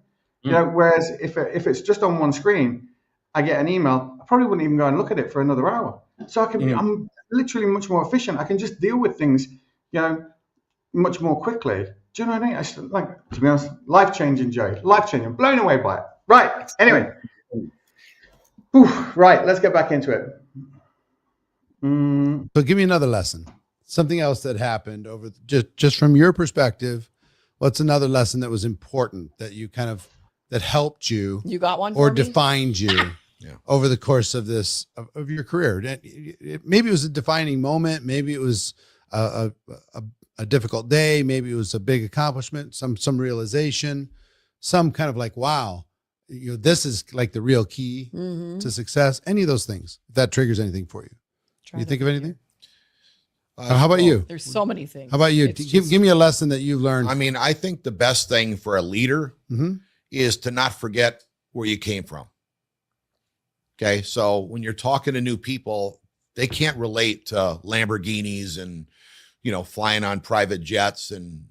Speaker 3: Whereas if it's just on one screen, I get an email, I probably wouldn't even go and look at it for another hour. So I'm literally much more efficient. I can just deal with things, much more quickly. Do you know what I mean? To be honest, life-changing, Joe. Life-changing. Blown away by it. Right. Anyway. Right. Let's get back into it.
Speaker 4: So give me another lesson. Something else that happened over just from your perspective. What's another lesson that was important that you that helped you?
Speaker 7: You got one
Speaker 4: or
Speaker 7: for me?
Speaker 4: defined you over the course of of your career? Maybe it was a defining moment. Maybe it was a difficult day. Maybe it was a big accomplishment, some realization, some kind of like, wow, this is like the real key to success. Any of those things, if that triggers anything for you. You think of anything? How about you?
Speaker 7: There's so many things.
Speaker 4: How about you? Give me a lesson that you've learned.
Speaker 5: I mean, I think the best thing for a leader is to not forget where you came from. Okay. So when you're talking to new people, they can't relate to Lamborghinis and, flying on private jets. And,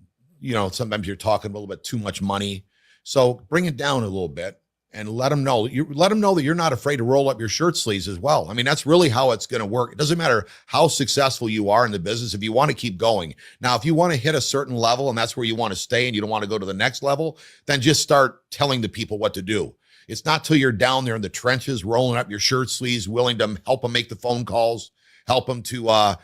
Speaker 5: sometimes you're talking a little bit too much money. So bring it down a little bit and let them know that you're not afraid to roll up your shirt sleeves as well. I mean, that's really how it's going to work. It doesn't matter how successful you are in the business if you want to keep going. Now, if you want to hit a certain level and that's where you want to stay and you don't want to go to the next level, then just start telling the people what to do. It's not till you're down there in the trenches, rolling up your shirt sleeves, willing to help them make the phone calls, help them to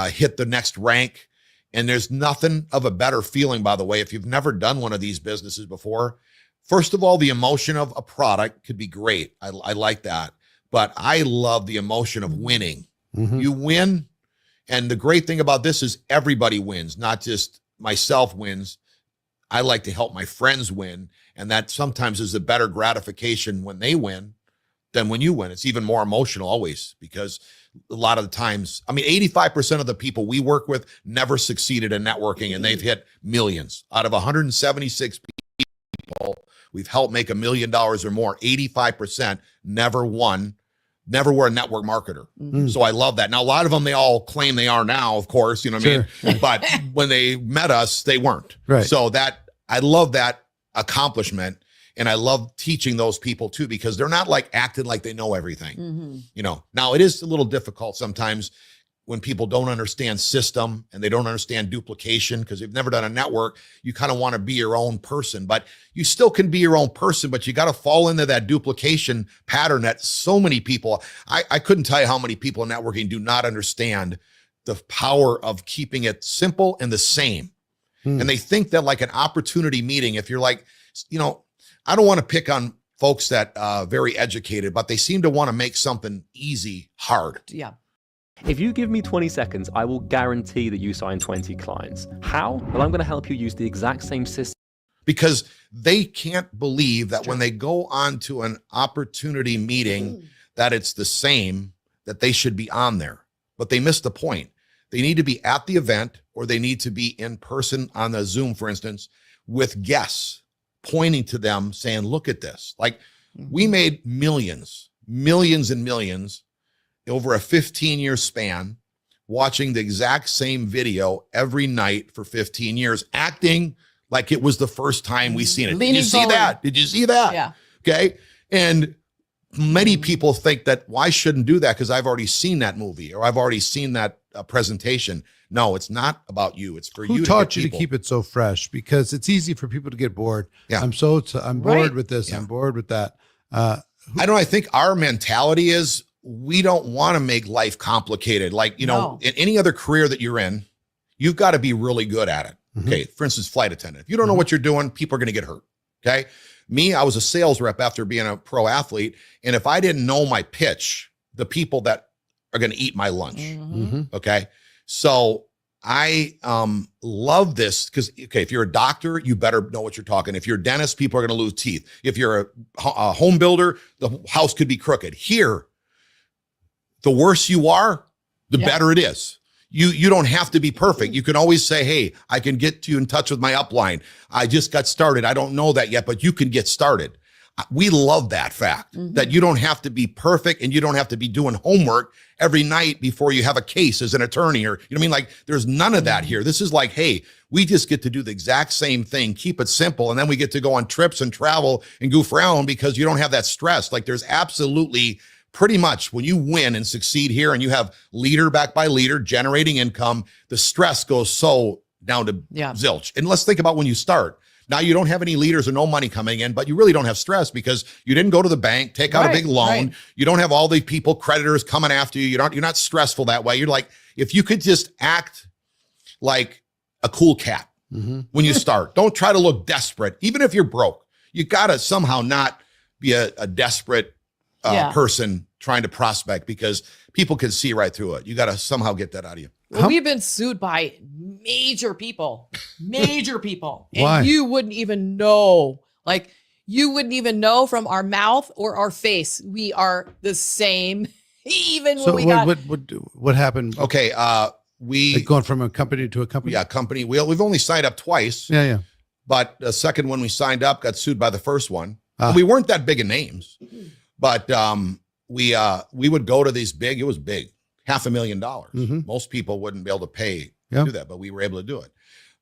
Speaker 5: hit the next rank. And there's nothing of a better feeling, by the way, if you've never done one of these businesses before. First of all, the emotion of a product could be great. I like that. But I love the emotion of winning. You win. And the great thing about this is everybody wins, not just myself wins. I like to help my friends win. And that sometimes is a better gratification when they win than when you win. It's even more emotional always, because a lot of the times, 85% of the people we work with never succeeded in networking, and they've hit millions. Out of 176 people we've helped make $1 million or more, 85% never were a network marketer. So I love that. Now, a lot of them, they all claim they are now, of course, you know what I mean? But when they met us, they weren't.
Speaker 4: Right.
Speaker 5: So I love that accomplishment. And I love teaching those people too, because they're not acting like they know everything. Now it is a little difficult sometimes when people don't understand system and they don't understand duplication, because they've never done a network. You kind of want to be your own person, but you still can be your own person, but you got to fall into that duplication pattern that so many people, I couldn't tell you how many people in networking do not understand the power of keeping it simple and the same. And they think that like an opportunity meeting, if you're I don't want to pick on folks that very educated, but they seem to want to make something easy hard.
Speaker 7: Yeah.
Speaker 10: If you give me 20 seconds, I will guarantee that you sign 20 clients. How? Well, I'm going to help you use the exact same system.
Speaker 5: Because they can't believe that when they go on to an opportunity meeting, that it's the same, that they should be on there. But they miss the point. They need to be at the event, or they need to be in person on the Zoom, for instance, with guests pointing to them saying, look at this. We made millions and millions over a 15-year span, watching the exact same video every night for 15 years, acting like it was the first time we seen it. Did you see that? Did you see that?
Speaker 7: Yeah.
Speaker 5: Okay. And many people think that, well, I shouldn't do that because I've already seen that movie, or I've already seen that presentation. No, it's not about you. It's for you.
Speaker 4: Who
Speaker 5: to
Speaker 4: taught
Speaker 5: get
Speaker 4: you to
Speaker 5: people.
Speaker 4: keep it so fresh? Because it's easy for people to get bored.
Speaker 5: Yeah.
Speaker 4: I'm bored
Speaker 7: Right.
Speaker 4: with this.
Speaker 5: Yeah.
Speaker 4: I'm bored with that.
Speaker 5: I think our mentality is we don't want to make life complicated. Like,
Speaker 7: No.
Speaker 5: in any other career that you're in, you've got to be really good at it.
Speaker 4: Mhm.
Speaker 5: Okay. For instance, flight attendant. If you don't know what you're doing, people are going to get hurt. Okay. Me, I was a sales rep after being a pro athlete. And if I didn't know my pitch, the people that are going to eat my lunch.
Speaker 7: Mhm.
Speaker 5: Okay. So I love this because, okay, if you're a doctor, you better know what you're talking. If you're a dentist, people are going to lose teeth. If you're a home builder, the house could be crooked. Here, the worse you are, the
Speaker 7: Yeah.
Speaker 5: better it is. You don't have to be perfect. You can always say, hey, I can get you in touch with my upline. I just got started. I don't know that yet, but you can get started. We love that fact that you don't have to be perfect and you don't have to be doing homework every night before you have a case as an attorney, or, you know what I mean? Like, there's none of that here. This is like, hey, we just get to do the exact same thing, keep it simple. And then we get to go on trips and travel and goof around because you don't have that stress. Like, there's absolutely pretty much when you win and succeed here and you have leader backed by leader generating income, the stress goes so down to zilch. And let's think about when you start. Now you don't have any leaders or no money coming in, but you really don't have stress because you didn't go to the bank, take out a big loan.
Speaker 7: Right.
Speaker 5: You don't have all the people, creditors coming after you. You're not stressful that way. You're like, if you could just act like a cool cat when you start, don't try to look desperate. Even if you're broke, you got to somehow not be a desperate person trying to prospect because people can see right through it. You got to somehow get that out of you.
Speaker 7: Well, we've been sued by major people. And
Speaker 4: Why?
Speaker 7: you wouldn't even know. Like, you wouldn't even know from our mouth or our face. We are the same. Even
Speaker 4: So
Speaker 7: when we got
Speaker 4: what happened?
Speaker 5: Okay.
Speaker 4: Like going from a company to a company?
Speaker 5: Yeah, company. We've only signed up twice.
Speaker 4: Yeah.
Speaker 5: But the second one we signed up got sued by the first one. And we weren't that big of names, but we would go to these big. It was big, $500,000. Most people wouldn't be able to pay to do that, but we were able to do it.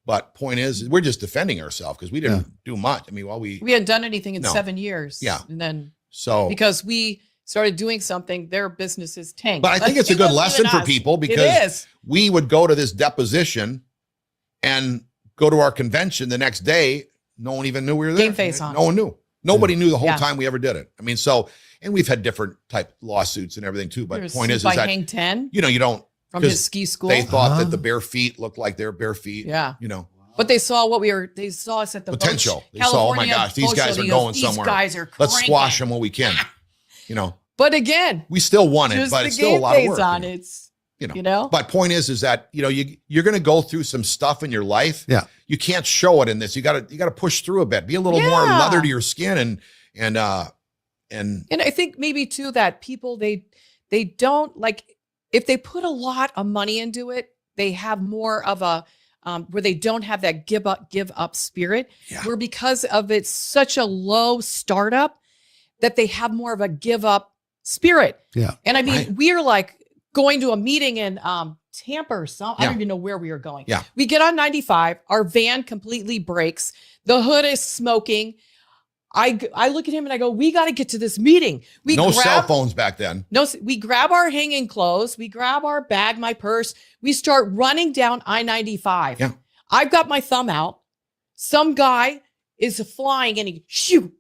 Speaker 5: But point is, we're just defending ourselves because we didn't do much. I mean, we
Speaker 7: hadn't done anything in 7 years.
Speaker 5: Yeah.
Speaker 7: And then
Speaker 5: because
Speaker 7: we started doing something, their businesses tanked.
Speaker 5: But I think it's a good lesson for people because we would go to this deposition and go to our convention the next day. No one even knew we were there.
Speaker 7: Game face on.
Speaker 5: No one knew. Nobody knew the whole time we ever did it. I mean, and we've had different type lawsuits and everything too. But the point is that
Speaker 7: Hang 10
Speaker 5: you don't
Speaker 7: from his ski school.
Speaker 5: They thought that the bare feet looked like their bare feet.
Speaker 7: Yeah.
Speaker 5: But
Speaker 7: they saw they saw us at the
Speaker 5: potential. They
Speaker 7: California
Speaker 5: saw, oh my gosh, these guys are going somewhere.
Speaker 7: These guys are
Speaker 5: Let's
Speaker 7: cranking.
Speaker 5: squash them while we can.
Speaker 7: But again,
Speaker 5: we still won it, but it's still a lot of work.
Speaker 7: On it's
Speaker 5: But point is that you're going to go through some stuff in your life.
Speaker 4: Yeah,
Speaker 5: you can't show it in this. You got to push through a bit. Be a little more leather to your skin, and
Speaker 7: I think maybe too that people they don't like if they put a lot of money into it, they have more of a where they don't have that give up spirit. Where because of it's such a low startup that they have more of a give up spirit.
Speaker 4: Yeah.
Speaker 7: And I mean, we are like going to a meeting in Tampa or something. I don't even know where we were going.
Speaker 5: Yeah.
Speaker 7: We get on 95. Our van completely breaks. The hood is smoking. I look at him and I go, we got to get to this meeting.
Speaker 5: No cell phones back then.
Speaker 7: No, we grab our hanging clothes. We grab our bag, my purse. We start running down I-95.
Speaker 5: Yeah.
Speaker 7: I've got my thumb out. Some guy is flying and he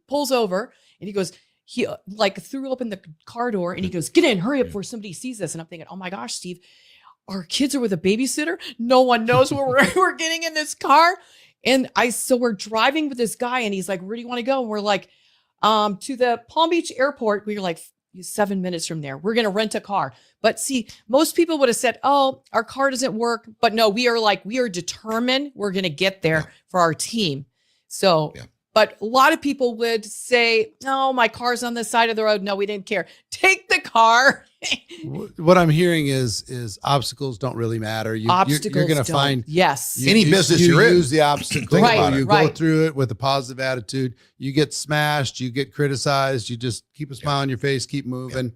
Speaker 7: pulls over and he goes, he like threw open the car door and he goes, get in, hurry up before somebody sees this. And I'm thinking, oh my gosh, Steve, our kids are with a babysitter. No one knows where we're getting in this car. And so we're driving with this guy and he's like, where do you want to go? And we're like, to the Palm Beach airport. We were like 7 minutes from there. We're going to rent a car. But see, most people would have said, oh, our car doesn't work. But no, we are determined. We're going to get there for our team. So, but a lot of people would say, no, my car's on the side of the road. No, we didn't care. Take the car.
Speaker 4: What I'm hearing is obstacles don't really matter. You're going to find
Speaker 5: any business you're in.
Speaker 4: Use the obstacle. You go
Speaker 7: Right.
Speaker 4: through it with a positive attitude. You get smashed. You get criticized. You just keep a smile on your face. Keep moving.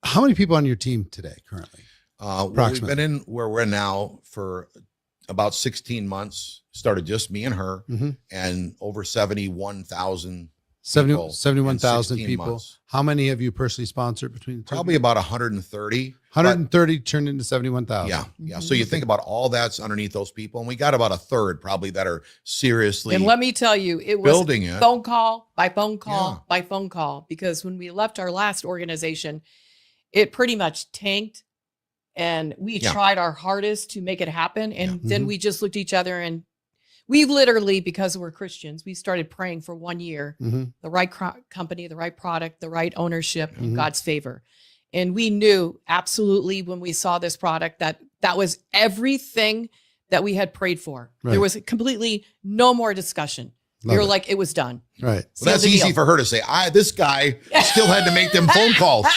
Speaker 4: How many people on your team today currently?
Speaker 5: We've been in where we're now for about 16 months. Started just me and her, and over 71,000 people in
Speaker 4: 71,000
Speaker 5: 16
Speaker 4: people.
Speaker 5: months.
Speaker 4: How many have you personally sponsored between the two?
Speaker 5: Probably about 130.
Speaker 4: 130 turned into 71,000.
Speaker 5: Yeah. Yeah. So you think about all that's underneath those people, and we got about a third probably that are seriously
Speaker 7: And let me tell you, it was
Speaker 5: building it.
Speaker 7: phone call by phone call
Speaker 5: Yeah.
Speaker 7: by phone call, because when we left our last organization, it pretty much tanked, and we
Speaker 5: Yeah.
Speaker 7: tried our hardest to make it happen. And
Speaker 5: Yeah.
Speaker 7: then we just looked at each other, and we literally, because we're Christians, we started praying for 1 year, the right company, the right product, the right ownership, and God's favor. And we knew absolutely when we saw this product that that was everything that we had prayed for.
Speaker 4: Right.
Speaker 7: There was completely no more discussion.
Speaker 4: Love
Speaker 7: We were
Speaker 4: it.
Speaker 7: like, it was done.
Speaker 4: Right.
Speaker 5: Well, that's
Speaker 7: Sealed the
Speaker 5: easy
Speaker 7: deal.
Speaker 5: for her to say. This guy still had to make them phone calls.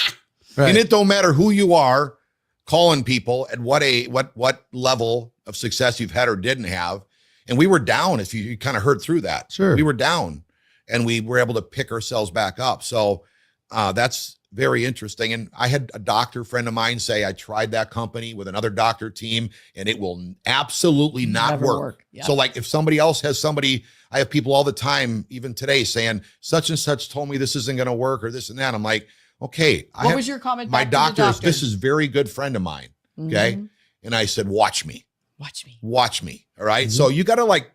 Speaker 4: Right.
Speaker 5: And it don't matter who you are calling people at what level of success you've had or didn't have. And we were down, if you kind of heard through that.
Speaker 4: Sure.
Speaker 5: We were down, and we were able to pick ourselves back up. So that's very interesting. And I had a doctor friend of mine say, I tried that company with another doctor team, and it will absolutely not
Speaker 7: Never
Speaker 5: work.
Speaker 7: work. Yeah.
Speaker 5: So like if somebody else has somebody, I have people all the time, even today, saying such and such told me this isn't going to work or this and that. I'm like, okay.
Speaker 7: What was your comment
Speaker 5: My
Speaker 7: back to the
Speaker 5: doctor is,
Speaker 7: doctor?
Speaker 5: this is a very good friend of mine. Okay.
Speaker 7: Mhm.
Speaker 5: And I said, watch me.
Speaker 7: Watch me.
Speaker 5: All right. So you got to like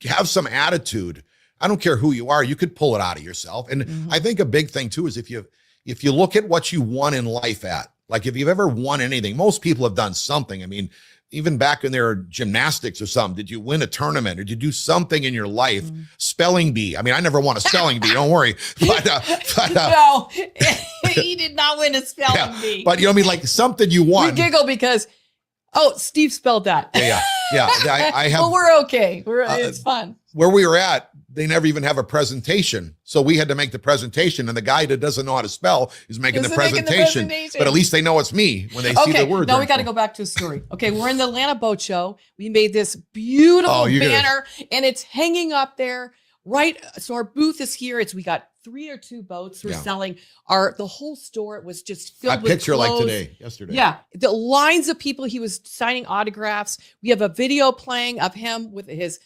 Speaker 5: have some attitude. I don't care who you are. You could pull it out of yourself. And I think a big thing too is if you look at what you won in life at, like if you've ever won anything, most people have done something. I mean, even back in their gymnastics or something, did you win a tournament or did you do something in your life? Spelling bee. I mean, I never won a spelling bee. Don't worry. But
Speaker 7: No, he did not win a spelling bee.
Speaker 5: But you know what I mean? Like something you
Speaker 7: We
Speaker 5: won.
Speaker 7: giggle because, Steve spelled that.
Speaker 5: Yeah. I have.
Speaker 7: Well, we're okay. It's fun.
Speaker 5: Where we were at, they never even have a presentation. So we had to make the presentation, and the guy that doesn't know how to spell is making the presentation. But at least they know it's me when they see the words.
Speaker 7: Now we got to go back to a story. Okay, we're in the Atlanta Boat Show. We made this beautiful banner, and it's hanging up there. Right. So our booth is here. We got 3 or 2 boats. We're selling the whole store. It was just filled with
Speaker 5: picture
Speaker 7: clothes.
Speaker 5: like yesterday.
Speaker 7: Yeah. The lines of people. He was signing autographs. We have a video playing of him with his,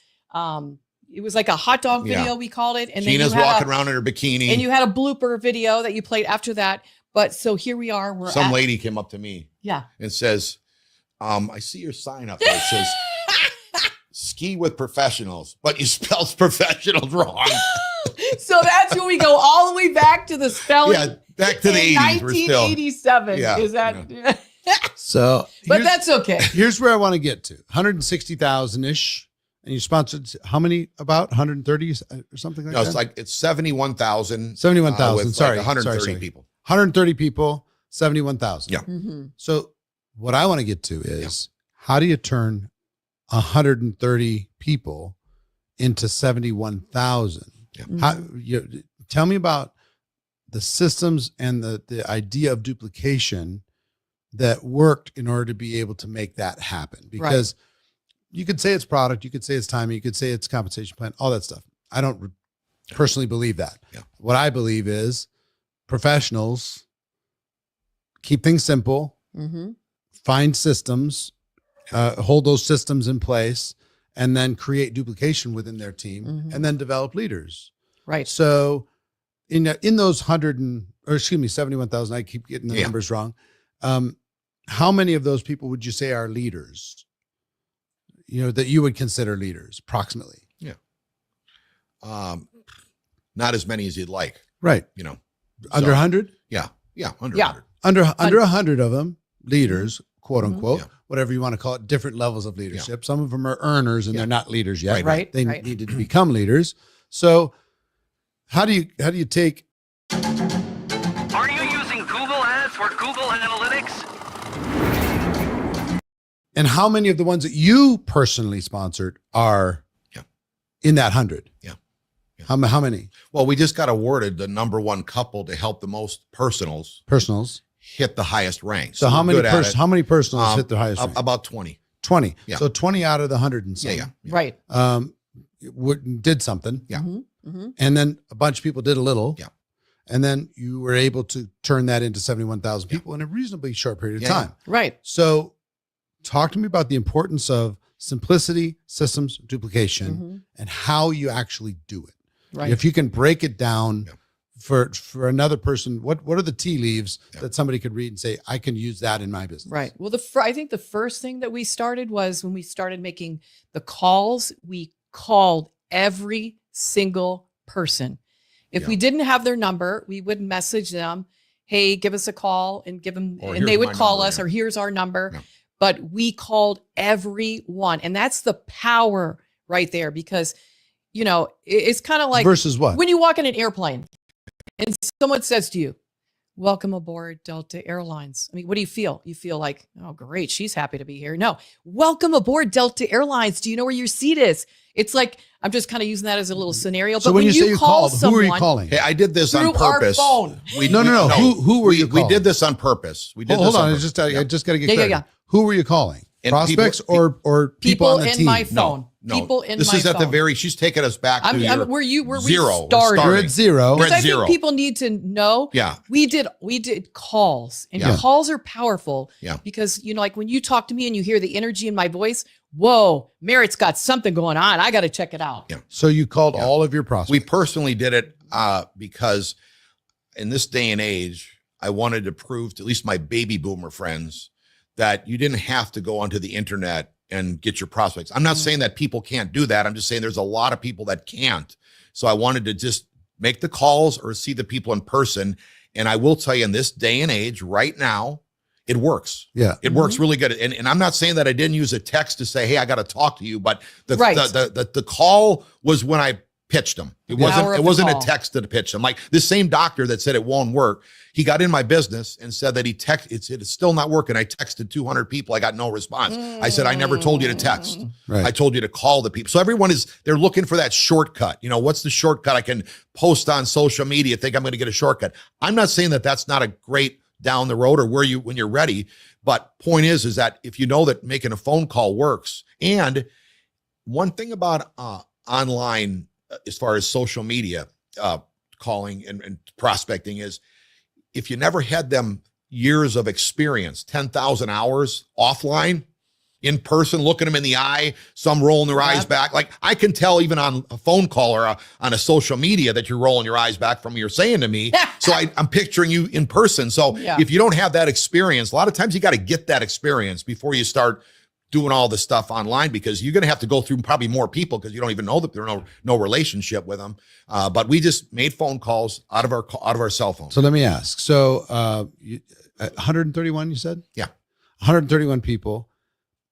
Speaker 7: it was like a hot dog video, we called it. And
Speaker 5: Gina's
Speaker 7: then
Speaker 5: walking around in her bikini.
Speaker 7: And you had a blooper video that you played after that. But so here we are.
Speaker 5: Some lady came up to me.
Speaker 7: Yeah.
Speaker 5: And says, I see your sign up there. It says, ski with professionals, but you spelled professionals wrong.
Speaker 7: So that's when we go all the way back to the spelling.
Speaker 5: Yeah, back to the 80s. We're still
Speaker 7: 1987.
Speaker 5: Yeah,
Speaker 7: Is that?
Speaker 4: So,
Speaker 7: But that's okay.
Speaker 4: Here's where I want to get to 160,000 ish. And you sponsored how many? About 130 or something like that?
Speaker 5: It's 71,000.
Speaker 4: 71,000.
Speaker 5: with
Speaker 4: Sorry.
Speaker 5: like 130
Speaker 4: sorry.
Speaker 5: people.
Speaker 4: 130 people, 71,000.
Speaker 5: Yeah.
Speaker 7: Mm-hmm.
Speaker 4: So what I want to get to is how do you turn 130 people into 71,000?
Speaker 5: Yeah.
Speaker 4: How tell me about the systems and the idea of duplication that worked in order to be able to make that happen. Because you could say it's product, you could say it's timing, you could say it's compensation plan, all that stuff. I don't personally believe that.
Speaker 5: Yeah.
Speaker 4: What I believe is professionals keep things simple, find systems, hold those systems in place, and then create duplication within their team, and then develop leaders.
Speaker 7: Right.
Speaker 4: So in those 71,000, I keep getting the numbers wrong. How many of those people would you say are leaders? That you would consider leaders, approximately.
Speaker 5: Yeah. Not as many as you'd like.
Speaker 4: Right. Under 100?
Speaker 5: Yeah. Yeah. Under
Speaker 7: Yeah.
Speaker 5: 100.
Speaker 4: Under 100 of them, leaders, quote unquote,
Speaker 5: Yeah.
Speaker 4: whatever you want to call it, different levels of leadership. Some of them are earners and they're not leaders yet.
Speaker 7: Right.
Speaker 4: They needed to become leaders. So how do you take?
Speaker 11: Are you using Google Ads or Google Analytics?
Speaker 4: And how many of the ones that you personally sponsored are in that 100?
Speaker 5: Yeah.
Speaker 4: How many?
Speaker 5: Well, we just got awarded the #1 couple to help the most personals hit the highest rank.
Speaker 4: So how many personals hit the highest rank?
Speaker 5: About 20.
Speaker 4: 20.
Speaker 5: Yeah.
Speaker 4: So 20 out of the 100 and some.
Speaker 5: Yeah.
Speaker 7: Right.
Speaker 4: Did something.
Speaker 5: Yeah.
Speaker 4: And then a bunch of people did a little.
Speaker 5: Yeah.
Speaker 4: And then you were able to turn that into 71,000 people in a reasonably short period of time.
Speaker 7: Right.
Speaker 4: So talk to me about the importance of simplicity, systems, duplication, and how you actually do it.
Speaker 7: Right.
Speaker 4: If you can break it down for another person, what are the tea leaves that somebody could read and say, I can use that in my business?
Speaker 7: Right. Well, I think the first thing that we started was when we started making the calls, we called every single person. If we didn't have their number, we would message them, hey, give us a call, and give them, and they would call us, or here's our number. Yeah. But we called everyone. And that's the power right there, because, you know, it's kind of like
Speaker 4: versus what?
Speaker 7: When you walk in an airplane and someone says to you, welcome aboard Delta Airlines. I mean, what do you feel? You feel like, oh, great, she's happy to be here. No, welcome aboard Delta Airlines. Do you know where your seat is? It's like, I'm just kind of using that as a little scenario.
Speaker 4: So
Speaker 7: but when
Speaker 4: you say you
Speaker 7: call
Speaker 4: called,
Speaker 7: someone,
Speaker 4: who are you calling?
Speaker 5: Hey, I did this on
Speaker 7: through our
Speaker 5: purpose.
Speaker 7: phone.
Speaker 4: No. Who were you calling?
Speaker 5: We did this on purpose. We did
Speaker 4: Hold
Speaker 5: this
Speaker 4: on.
Speaker 5: on
Speaker 4: I
Speaker 5: purpose.
Speaker 4: just got to get clear. Who were you calling?
Speaker 5: And
Speaker 4: Prospects
Speaker 5: people-
Speaker 4: or people on the
Speaker 7: in
Speaker 4: team?
Speaker 7: my phone.
Speaker 5: No.
Speaker 7: People in
Speaker 5: this
Speaker 7: my
Speaker 5: is at the
Speaker 7: phone.
Speaker 5: very, she's taking us back to your
Speaker 7: where we
Speaker 5: zero.
Speaker 7: started.
Speaker 4: You're at zero.
Speaker 5: We're
Speaker 7: Because
Speaker 5: at
Speaker 7: I
Speaker 5: zero.
Speaker 7: think people need to know.
Speaker 5: Yeah.
Speaker 7: We did calls, and
Speaker 5: Yeah.
Speaker 7: calls are powerful.
Speaker 5: Yeah.
Speaker 7: Because, you know, like when you talk to me and you hear the energy in my voice, whoa, Merritt's got something going on. I got to check it out.
Speaker 5: Yeah.
Speaker 4: So you called all of your prospects.
Speaker 5: We personally did it because in this day and age, I wanted to prove to at least my baby boomer friends that you didn't have to go onto the internet and get your prospects. I'm not saying that people can't do that. I'm just saying there's a lot of people that can't. So I wanted to just make the calls or see the people in person. And I will tell you, in this day and age right now, it works.
Speaker 4: Yeah.
Speaker 5: It works really good. And I'm not saying that I didn't use a text to say, hey, I got to talk to you, but the call was when I pitched them. It wasn't a text to pitch them. Like this same doctor that said it won't work, he got in my business and said that it's still not working. I texted 200 people. I got no response. I said, I never told you to text.
Speaker 4: Right.
Speaker 5: I told you to call the people. So everyone they're looking for that shortcut. You know, what's the shortcut I can post on social media, think I'm going to get a shortcut. I'm not saying that that's not a great down the road or when you're ready. But point is that if you know that making a phone call works, and one thing about online, as far as social media calling and prospecting is, if you never had them years of experience, 10,000 hours offline, in person, looking them in the eye, some rolling their eyes back. Like I can tell even on a phone call or on a social media that you're rolling your eyes back from what you're saying to me. So I'm picturing you in person. So if you don't have that experience, a lot of times you got to get that experience before you start doing all the stuff online, because you're going to have to go through probably more people because you don't even know that there's no relationship with them. But we just made phone calls out of our cell phones.
Speaker 4: So let me ask. So 131, you said?
Speaker 5: Yeah.
Speaker 4: 131 people.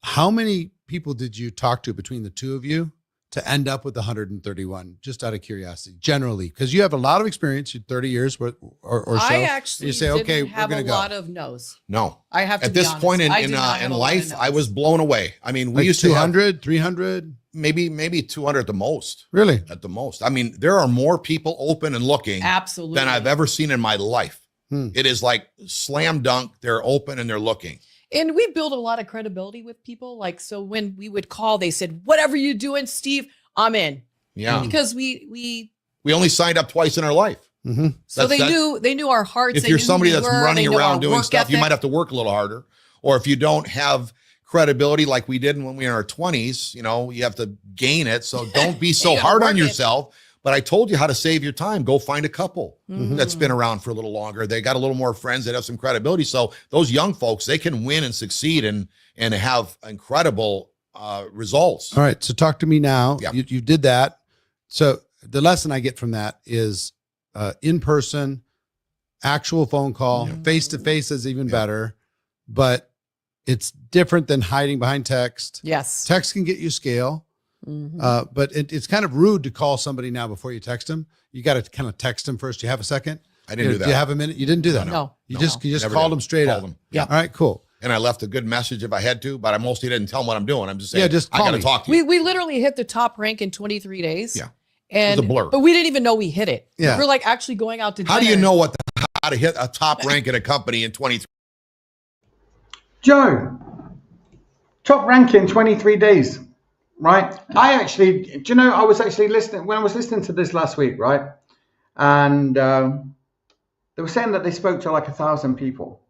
Speaker 4: How many people did you talk to between the two of you to end up with 131? Just out of curiosity, generally, because you have a lot of experience, 30 years or so.
Speaker 7: I actually
Speaker 4: you say, okay,
Speaker 7: have
Speaker 4: we're going
Speaker 7: a
Speaker 4: to go.
Speaker 7: lot of no's.
Speaker 5: No.
Speaker 7: I have to
Speaker 5: At
Speaker 7: be
Speaker 5: this
Speaker 7: honest.
Speaker 5: point
Speaker 7: I did not have
Speaker 5: in
Speaker 7: a lot of
Speaker 5: life,
Speaker 7: no's.
Speaker 5: I was blown away. I mean, we
Speaker 4: Like
Speaker 5: used to have
Speaker 4: 200, 300?
Speaker 5: maybe 200 at the most.
Speaker 4: Really?
Speaker 5: At the most. I mean, there are more people open and looking
Speaker 7: Absolutely.
Speaker 5: than I've ever seen in my life.
Speaker 4: Hmm.
Speaker 5: It is like slam dunk. They're open and they're looking.
Speaker 7: And we build a lot of credibility with people. Like, so when we would call, they said, whatever you doing, Steve, I'm in.
Speaker 5: Yeah.
Speaker 7: Because we
Speaker 5: only signed up twice in our life.
Speaker 4: Mm-hmm.
Speaker 7: so they knew our hearts.
Speaker 5: If
Speaker 7: they
Speaker 5: you're
Speaker 7: knew who
Speaker 5: somebody
Speaker 7: we
Speaker 5: that's
Speaker 7: were,
Speaker 5: running
Speaker 7: they know
Speaker 5: around
Speaker 7: our
Speaker 5: doing
Speaker 7: work
Speaker 5: stuff, you
Speaker 7: ethic.
Speaker 5: might have to work a little harder. Or if you don't have credibility like we did when we were in our 20s, you have to gain it. So don't be so
Speaker 7: You gotta
Speaker 5: hard on
Speaker 7: work it.
Speaker 5: yourself. But I told you how to save your time. Go find a couple
Speaker 7: Mm-hmm.
Speaker 5: that's been around for a little longer. They got a little more friends that have some credibility. So those young folks, they can win and succeed and have incredible results.
Speaker 4: All right. So talk to me now.
Speaker 5: Yeah.
Speaker 4: You did that. So the lesson I get from that is in person, actual phone call, face to face is even better, but it's different than hiding behind text.
Speaker 7: Yes.
Speaker 4: Text can get you scale.
Speaker 7: Mhm.
Speaker 4: But it's kind of rude to call somebody now before you text them. You got to kind of text them first. You have a second?
Speaker 5: I didn't do that.
Speaker 4: Do you have a minute? You didn't do that.
Speaker 7: No.
Speaker 4: You just
Speaker 5: Never
Speaker 4: called
Speaker 5: did.
Speaker 4: them straight
Speaker 5: Called
Speaker 4: up.
Speaker 5: them.
Speaker 7: Yeah.
Speaker 4: All right, cool.
Speaker 5: And I left a good message if I had to, but I mostly didn't tell them what I'm doing. I'm just saying,
Speaker 4: Yeah, just
Speaker 5: I
Speaker 4: call
Speaker 5: got to
Speaker 4: me.
Speaker 5: talk to you.
Speaker 7: We literally hit the top rank in 23 days.
Speaker 5: Yeah.
Speaker 7: And
Speaker 5: It was a blur.
Speaker 7: But we didn't even know we hit it.
Speaker 4: Yeah.
Speaker 7: We're like actually going out to dinner.
Speaker 5: How do you know how to hit a top rank at a company in 23?
Speaker 3: Joe, top rank in 23 days, right? I was actually listening, when I was listening to this last week, right? And they were saying that they spoke to like 1,000 people,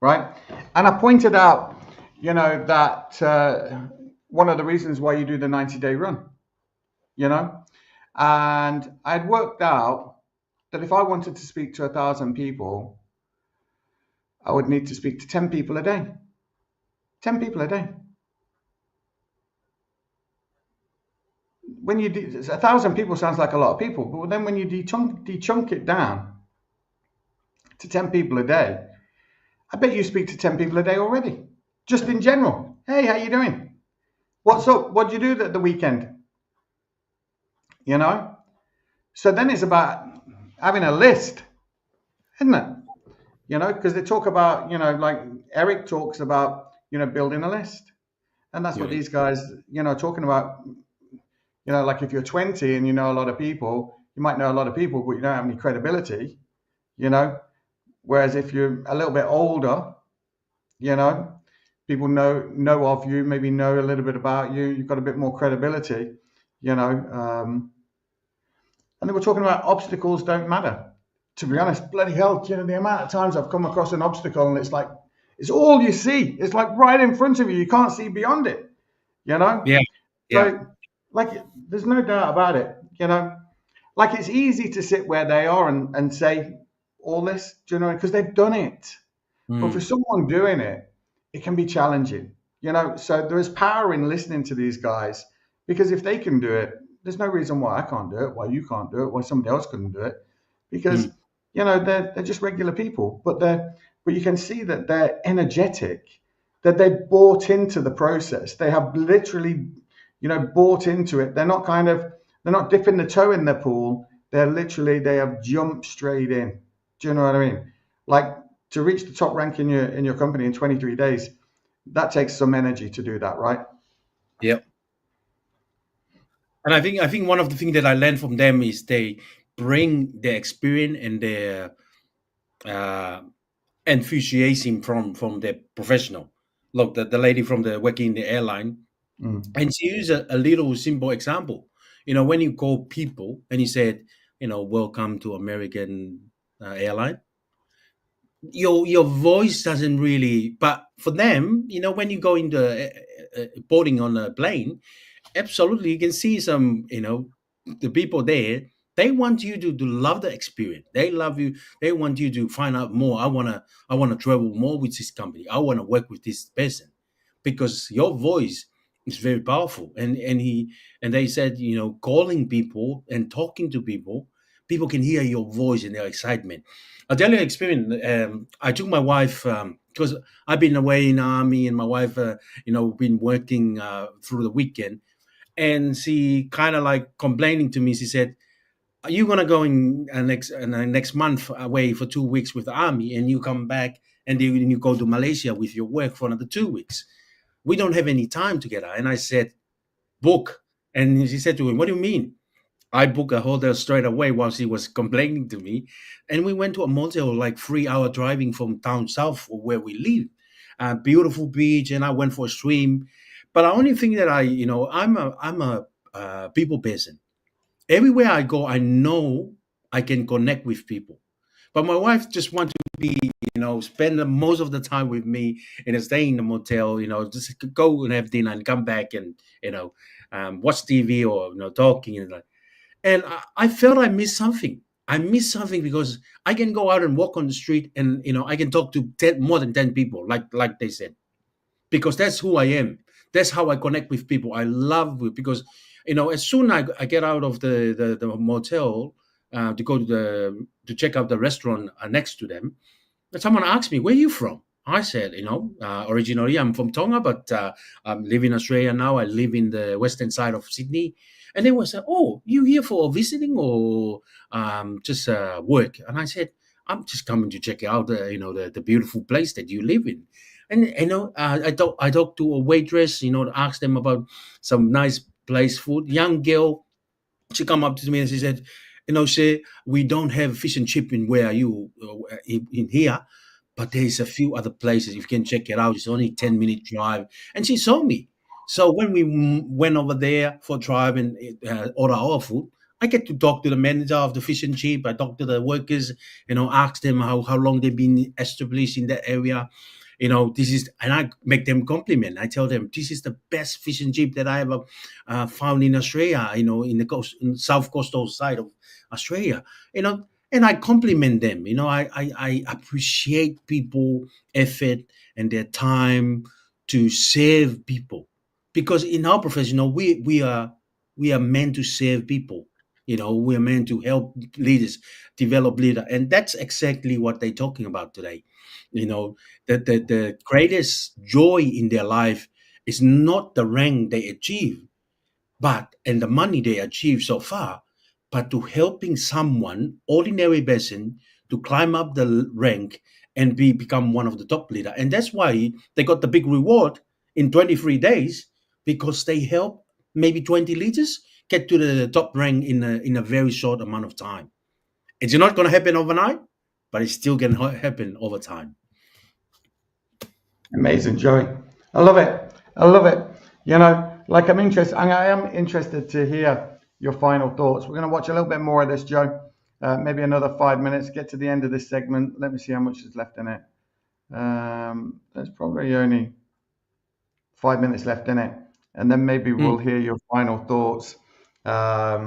Speaker 3: right? And I pointed out, that one of the reasons why you do the 90-day run, And I'd worked out that if I wanted to speak to 1,000 people, I would need to speak to 10 people a day. 10 people a day. When you 1,000 people sounds like a lot of people, but then when you de-chunk it down to 10 people a day, I bet you speak to 10 people a day already, just in general. Hey, how you doing? What's up? What'd you do at the weekend? You know? So then it's about having a list, isn't it? You know, because they talk about, you know, like Eric talks about, you know, building a list. And that's what these guys, you know, talking about. You know, like if you're 20 and you know a lot of people, you might know a lot of people, but you don't have any credibility, you know. Whereas if you're a little bit older, you know, people know of you, maybe know a little bit about you, you've got a bit more credibility, you know. And they were talking about obstacles don't matter. To be honest, bloody hell, you know, the amount of times I've come across an obstacle and it's like, it's all you see. It's like right in front of you. You can't see beyond it, you know?
Speaker 9: Yeah.
Speaker 3: So, like, there's no doubt about it, you know? Like, it's easy to sit where they are and say all this, do you know? Because they've done it. But for someone doing it, it can be challenging, you know? So there is power in listening to these guys, because if they can do it, there's no reason why I can't do it, why you can't do it, why somebody else couldn't do it. Because, you know, they're just regular people, but you can see that they're energetic, that they bought into the process. They have literally, you know, bought into it. They're not dipping the toe in the pool. They have jumped straight in. Do you know what I mean? Like, to reach the top rank in your company in 23 days, that takes some energy to do that, right?
Speaker 9: Yep. And I think one of the things that I learned from them is they bring their experience and their enthusiasm from the professional. Look, the lady from the working in the airline, and she used a little simple example. You know, when you call people and you said, you know, welcome to American airline, your voice doesn't really. But for them, you know, when you go into boarding on a plane, absolutely, you can see some, you know, the people there. They want you to love the experience. They love you. They want you to find out more. I wanna travel more with this company. I wanna work with this person, because your voice is very powerful. And they said, you know, calling people and talking to people can hear your voice and their excitement. I'll tell you an experience. I took my wife because I've been away in the army, and my wife, you know, been working through the weekend, and she kind of like complaining to me. She said, "Are you gonna go in next month away for 2 weeks with the army, and you come back and then you go to Malaysia with your work for another 2 weeks? We don't have any time together." And I said, "Book." And she said to him, "What do you mean?" I booked a hotel straight away while she was complaining to me, and we went to a motel like 3 hour driving from town south where we live. Beautiful beach, and I went for a swim. But the only thing that I'm a people person. Everywhere I go, I know I can connect with people. But my wife just wants to be, you know, spend most of the time with me and stay in the motel, you know, just go and have dinner and come back and, you know, watch TV or, you know, talking and like. And I felt I missed something. I missed something because I can go out and walk on the street and, you know, I can talk to more than 10 people, like they said, because that's who I am. That's how I connect with people. I love it because, you know, as soon as I get out of the motel to go to check out the restaurant next to them, someone asked me, "Where are you from?" I said, you know, originally I'm from Tonga, but I live in Australia now. I live in the western side of Sydney. And they were saying, "Oh, you here for visiting or just work?" And I said, "I'm just coming to check out the beautiful place that you live in." And you know, I talked to a waitress, you know, to ask them about some nice place food. Young girl, she come up to me and she said, "You know, say we don't have fish and chip in where you in here, but there's a few other places you can check it out. It's only 10-minute drive." And she saw me. So when we went over there for drive and order our food, I get to talk to the manager of the fish and chip. I talk to the workers, you know, ask them how long they've been established in that area. this is, and I make them compliment. I tell them, this is the best fish and chip that I ever found in Australia, in the south coastal side of Australia, and I compliment them. I appreciate people effort and their time to serve people, because in our profession, we are meant to serve people. We are meant to help leaders develop leader, and that's exactly what they're talking about today. That the greatest joy in their life is not the rank they achieve, and the money they achieve so far, but to helping someone, ordinary person, to climb up the rank and become one of the top leader. And that's why they got the big reward in 23 days, because they help maybe 20 leaders get to the top rank in a very short amount of time. It's not going to happen overnight, but it's still going to happen over time.
Speaker 3: Amazing, Joey. I love it. I love it. I'm interested. I am interested to hear your final thoughts. We're going to watch a little bit more of this, Joe. Maybe another 5 minutes. Get to the end of this segment. Let me see how much is left in it. There's probably only 5 minutes left in it, and then maybe we'll hear your final thoughts. But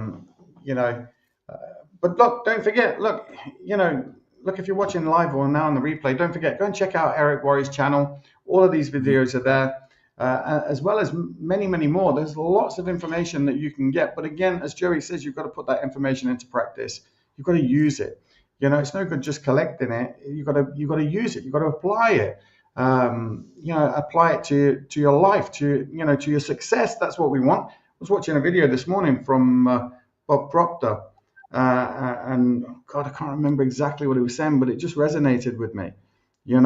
Speaker 3: look, don't forget. Look, if you're watching live or now on the replay, don't forget, go and check out Eric Worre's channel. All of these videos are there, as well as many, many more. There's lots of information that you can get. But again, as Joey says, you've got to put that information into practice. You've got to use it. It's no good just collecting it. You've got to use it. You've got to apply it. Apply it to your life, to your success. That's what we want. I was watching a video this morning from Bob Proctor. And God, I can't remember exactly what he was saying, but it just resonated with me. You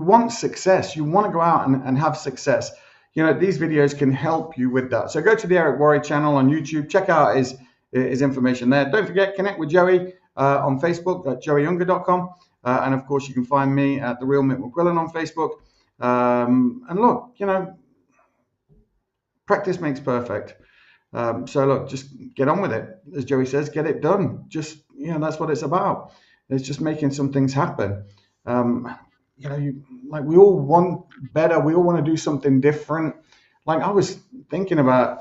Speaker 3: want success. You want to go out and have success. These videos can help you with that. So go to the Eric Worre channel on YouTube. Check out his information there. Don't forget, connect with Joey on Facebook at joeyunger.com. And of course, you can find me at The Real Mick McQuillan on Facebook. And look, practice makes perfect. So look, just get on with it. As Joey says, get it done. Just, that's what it's about. It's just making some things happen. We all want better. We all want to do something different. Like I was thinking about,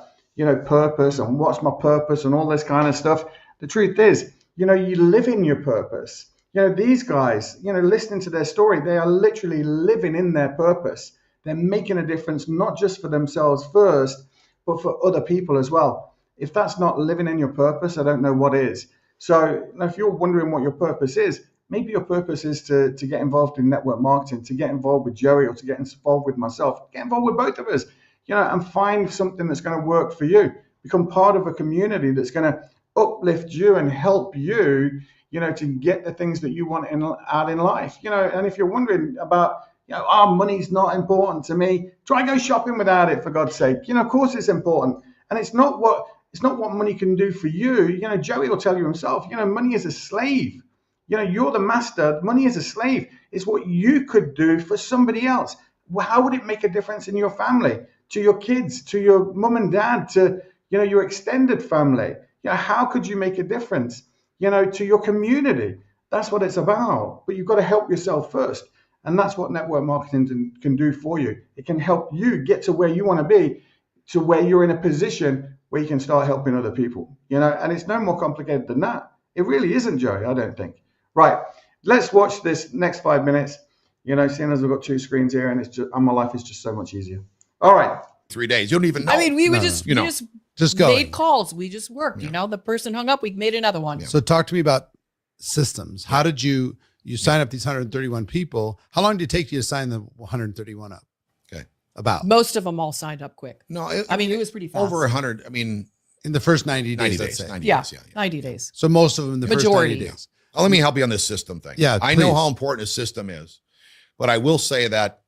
Speaker 3: purpose and what's my purpose and all this kind of stuff. The truth is, you live in your purpose. These guys, listening to their story, they are literally living in their purpose. They're making a difference, not just for themselves first, but for other people as well. If that's not living in your purpose, I don't know what is. So if you're wondering what your purpose is, maybe your purpose is to get involved in network marketing, to get involved with Joey, or to get involved with myself. Get involved with both of us, and find something that's going to work for you. Become part of a community that's going to uplift you and help you, to get the things that you want out in life. And if you're wondering about, money's not important to me, try go shopping without it, for God's sake. Of course it's important. And it's not what money can do for you. Joey will tell you himself, money is a slave. You're the master. Money is a slave. It's what you could do for somebody else. Well, how would it make a difference in your family, to your kids, to your mum and dad, to, your extended family? How could you make a difference, to your community? That's what it's about. But you've got to help yourself first. And that's what network marketing can do for you. It can help you get to where you want to be, to where you're in a position where you can start helping other people, and it's no more complicated than that. It really isn't, Joey, I don't think. Right, let's watch this next 5 minutes, seeing as we've got two screens here, and my life is just so much easier. All right.
Speaker 5: 3 days. You don't even know.
Speaker 7: I mean, we would just
Speaker 4: go.
Speaker 7: made calls. We just worked, the person hung up, we made another one.
Speaker 4: So talk to me about systems. How did you sign up these 131 people? How long did it take you to sign the 131 up?
Speaker 5: Okay.
Speaker 4: About
Speaker 7: most of them all signed up quick.
Speaker 5: No,
Speaker 7: it was pretty fast.
Speaker 5: Over 100. I mean,
Speaker 4: in the first 90 days,
Speaker 5: 90
Speaker 7: yeah,
Speaker 5: days.
Speaker 7: 90 days.
Speaker 4: So most of them in the
Speaker 7: Majority.
Speaker 4: first 90 days.
Speaker 5: Let me help you on this system thing.
Speaker 4: Yeah,
Speaker 5: I know how important a system is, but I will say that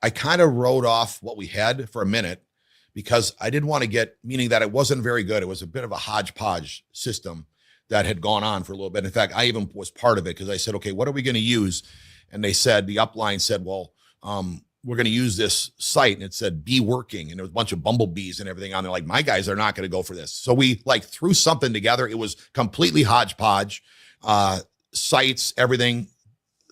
Speaker 5: I kind of wrote off what we had for a minute because I didn't want to meaning that it wasn't very good. It was a bit of a hodgepodge system that had gone on for a little bit. In fact, I even was part of it because I said, okay, what are we going to use? And they said, the upline said, well, we're going to use this site. And it said, be working. And there was a bunch of bumblebees and everything on there. Like, my guys are not going to go for this. So we threw something together. It was completely hodgepodge, sites, everything.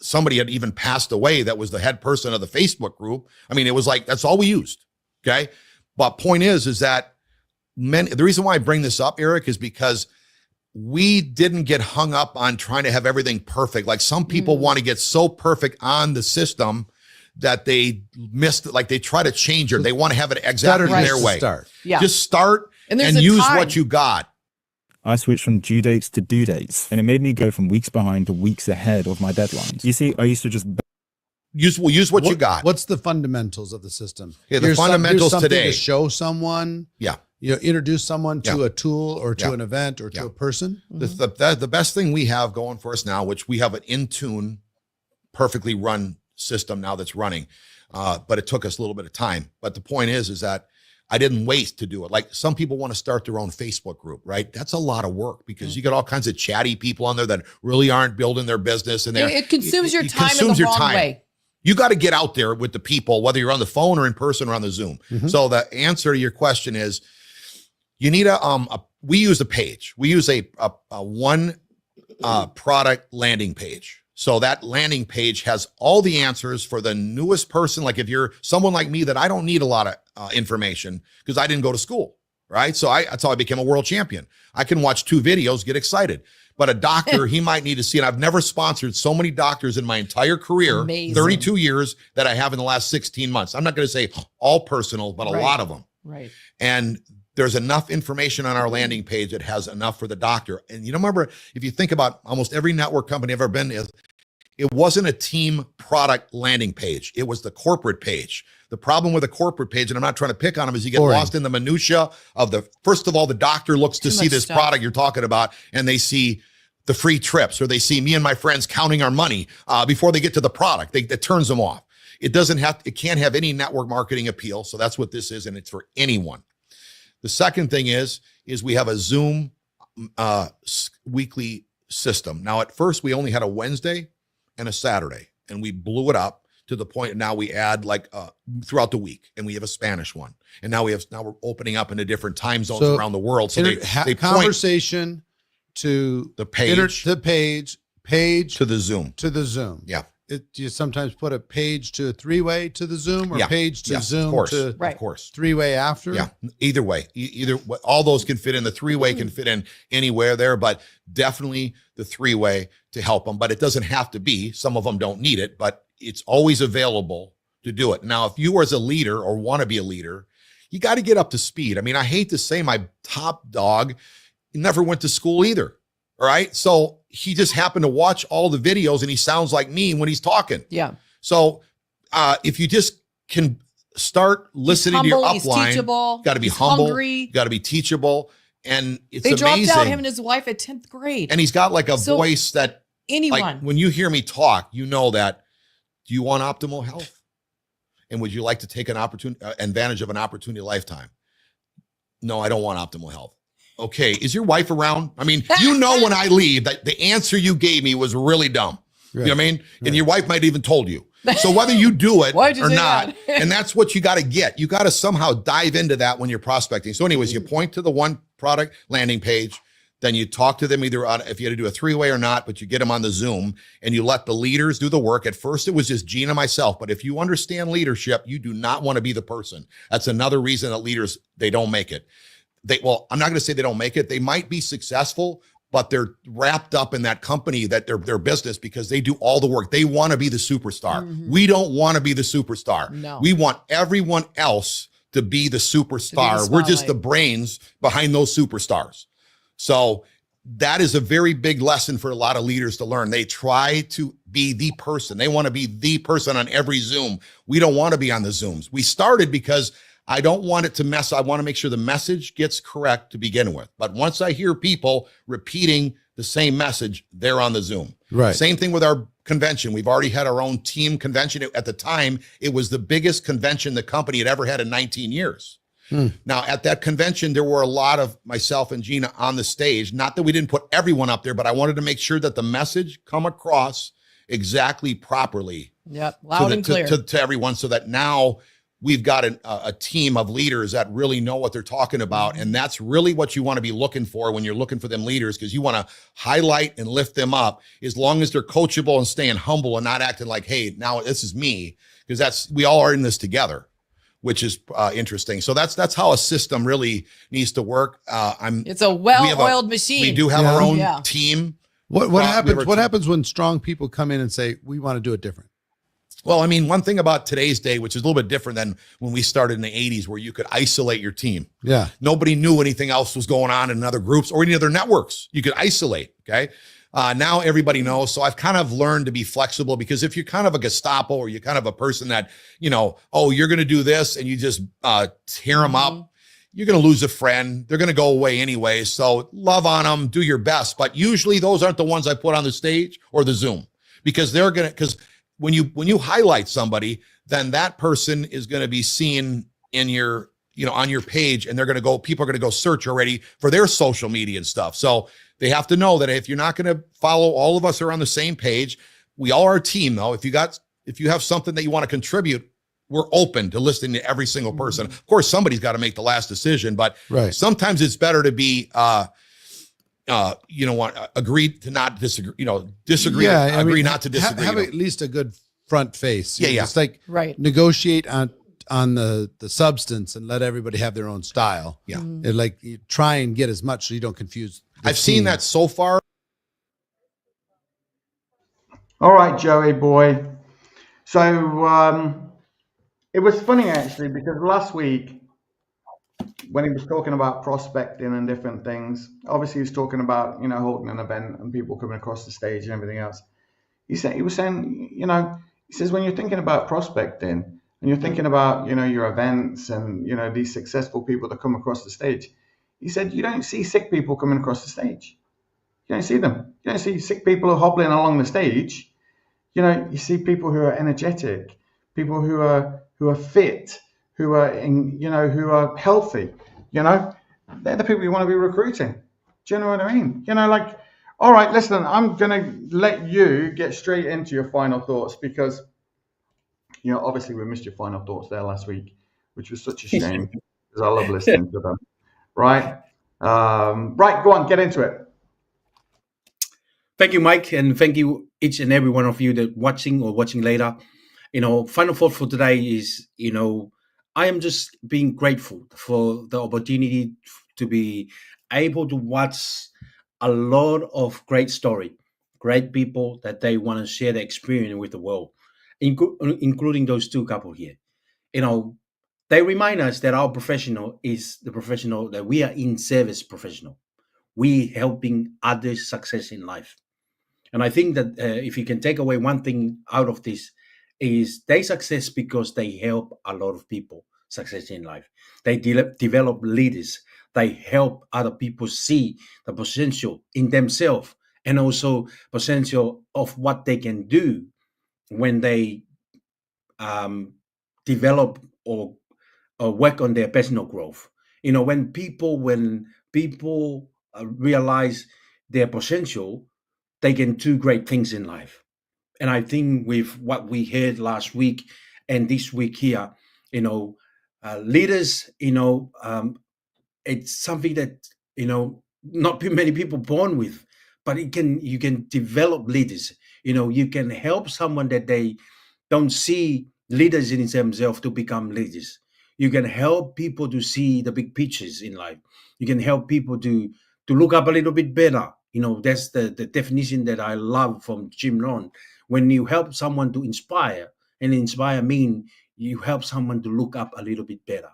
Speaker 5: somebody had even passed away that was the head person of the Facebook group. I mean, it was like, that's all we used. Okay. But point is that the reason why I bring this up, Eric, is because we didn't get hung up on trying to have everything perfect. Like some people want to get so perfect on the system that they missed it. Like they try to change it. They want to have it exactly their way. Just start and use what you got.
Speaker 12: I switched from due dates to due dates, and it made me go from weeks behind to weeks ahead of my deadlines. You see, I used to just
Speaker 5: use what you got.
Speaker 4: What's the fundamentals of the system?
Speaker 5: Yeah, the fundamentals today.
Speaker 4: To show someone.
Speaker 5: Yeah.
Speaker 4: Introduce someone to a tool or to an event or to a person.
Speaker 5: The best thing we have going for us now, which we have an in tune, perfectly run system now that's running, but it took us a little bit of time. But the point is that I didn't wait to do it. Like some people want to start their own Facebook group, right? That's a lot of work because you got all kinds of chatty people on there that really aren't building their business, and
Speaker 7: it consumes your time in the wrong way.
Speaker 5: You got to get out there with the people, whether you're on the phone or in person or on the Zoom. So the answer to your question is, you need we use a page. We use a one product landing page. So that landing page has all the answers for the newest person. Like if you're someone like me that I don't need a lot of information because I didn't go to school, right? So that's how I became a world champion. I can watch 2 videos, get excited. But a doctor, he might need to see, and I've never sponsored so many doctors in my entire career,
Speaker 7: Amazing.
Speaker 5: 32 years, that I have in the last 16 months. I'm not going to say all personal, but a lot of them.
Speaker 7: Right.
Speaker 5: And there's enough information on our landing page that has enough for the doctor. And remember, if you think about almost every network company I've ever been in, it wasn't a team product landing page. It was the corporate page. The problem with a corporate page, and I'm not trying to pick on them, is you get lost in the minutia of first of all, the doctor looks to see this product you're talking about, and they see the free trips, or they see me and my friends counting our money before they get to the product. That turns them off. It can't have any network marketing appeal. So that's what this is. And it's for anyone. The second thing is we have a Zoom weekly system. Now, at first, we only had a Wednesday and a Saturday, and we blew it up to the point now we add throughout the week, and we have a Spanish one. And now we're opening up into different time zones around the world. So they
Speaker 4: conversation to
Speaker 5: the page,
Speaker 4: page
Speaker 5: to the Zoom. Yeah.
Speaker 4: You sometimes put a page to a 3-way to the Zoom, or page to Zoom to
Speaker 5: of course
Speaker 4: 3-way after.
Speaker 5: Yeah, either way, all those can fit in. The 3-way can fit in anywhere there, but definitely the 3-way to help them. But it doesn't have to be. Some of them don't need it, but it's always available to do it. Now, if you as a leader or want to be a leader, you got to get up to speed. I mean, I hate to say my top dog never went to school either. All right. So he just happened to watch all the videos, and he sounds like me when he's talking.
Speaker 7: Yeah.
Speaker 5: So if you just can start listening to your upline, got to be humble, got to be teachable. And it's amazing.
Speaker 7: They dropped out, him and his wife, at 10th grade.
Speaker 5: And he's got like a voice that like, when you hear me talk, you know that, do you want optimal health? And would you like to take advantage of an opportunity lifetime? No, I don't want optimal health. Okay, is your wife around? I mean, when I leave, that the answer you gave me was really dumb. Right. You know what I mean? Right. And your wife might have even told you. So whether you do it or not, and that's what you got to get. You got to somehow dive into that when you're prospecting. So anyways, you point to the one product landing page, then you talk to them either on if you had to do a 3-way or not, but you get them on the Zoom, and you let the leaders do the work. At first, it was just Gina and myself. But if you understand leadership, you do not want to be the person. That's another reason that leaders, they don't make it. I'm not going to say they don't make it. They might be successful, but they're wrapped up in that company, that their business, because they do all the work. They want to be the superstar. Mm-hmm. We don't want to be the superstar. No. We want everyone else to be the superstar. We're just the brains behind those superstars. So that is a very big lesson for a lot of leaders to learn. They try to be the person. They want to be the person on every Zoom. We don't want to be on the Zooms. We started because I don't want it to mess. I want to make sure the message gets correct to begin with. But once I hear people repeating the same message, they're on the Zoom.
Speaker 4: Right.
Speaker 5: Same thing with our convention. We've already had our own team convention. At the time, it was the biggest convention the company had ever had in 19 years. Now, at that convention, there were a lot of myself and Gina on the stage. Not that we didn't put everyone up there, but I wanted to make sure that the message come across exactly properly.
Speaker 7: Yep, loud and clear
Speaker 5: to everyone, so that now we've got a team of leaders that really know what they're talking about. And that's really what you want to be looking for when you're looking for them leaders, because you want to highlight and lift them up as long as they're coachable and staying humble and not acting like, hey, now this is me, because we all are in this together, which is interesting. So that's how a system really needs to work.
Speaker 7: It's a well-oiled machine.
Speaker 5: We do have our own team.
Speaker 4: What happens when strong people come in and say, we want to do it different?
Speaker 5: Well, I mean, one thing about today's day, which is a little bit different than when we started in the 80s, where you could isolate your team.
Speaker 4: Yeah.
Speaker 5: Nobody knew anything else was going on in other groups or any other networks. You could isolate. Okay. Now everybody knows. So I've kind of learned to be flexible, because if you're kind of a Gestapo, or you're kind of a person that, oh, you're going to do this, and you just tear them up, you're going to lose a friend. They're going to go away anyway. So love on them, do your best. But usually those aren't the ones I put on the stage or the Zoom, because when you highlight somebody, then that person is going to be seen in your, on your page, and people are going to go search already for their social media and stuff. So they have to know that if you're not going to follow, all of us are on the same page. We all are a team, though. If you have something that you want to contribute, we're open to listening to every single person. Of course, somebody's got to make the last decision, but sometimes it's better to be, agree to not disagree, disagree, agree not to disagree.
Speaker 4: Have at least a good front face.
Speaker 5: It's
Speaker 4: like negotiate on the substance and let everybody have their own style.
Speaker 5: Yeah.
Speaker 4: And like you try and get as much so you don't confuse.
Speaker 5: I've seen that so far.
Speaker 3: All right, Joey boy. So it was funny actually, because last week when he was talking about prospecting and different things, obviously he was talking about, holding an event and people coming across the stage and everything else. He was saying, he says, when you're thinking about prospecting and you're thinking about, your events and, these successful people that come across the stage, he said, you don't see sick people coming across the stage. You don't see them. You don't see sick people hobbling along the stage. You see people who are energetic, people who are fit, who are who are healthy. They're the people you want to be recruiting. Do you know what I mean? All right, listen, I'm going to let you get straight into your final thoughts, because, obviously we missed your final thoughts there last week, which was such a shame, because I love listening to them. Right? Right, go on, get into it.
Speaker 9: Thank you, Mike, and thank you each and every one of you that watching or watching later. Final thought for today is, I am just being grateful for the opportunity to be able to watch a lot of great story, great people that they want to share their experience with the world, including those two couple here. They remind us that our professional is the professional, that we are in service professional. We helping others success in life. And I think that if you can take away one thing out of this, is they success because they help a lot of people success in life. They develop leaders. They help other people see the potential in themselves, and also potential of what they can do when they develop or work on their personal growth. When people realize their potential, they can do great things in life. And I think with what we heard last week and this week here, leaders, it's something that, not many people born with, but you can develop leaders. You can help someone that they don't see leaders in themselves to become leaders. You can help people to see the big pictures in life. You can help people to look up a little bit better. That's the definition that I love from Jim Rohn. When you help someone to inspire, and inspire mean you help someone to look up a little bit better.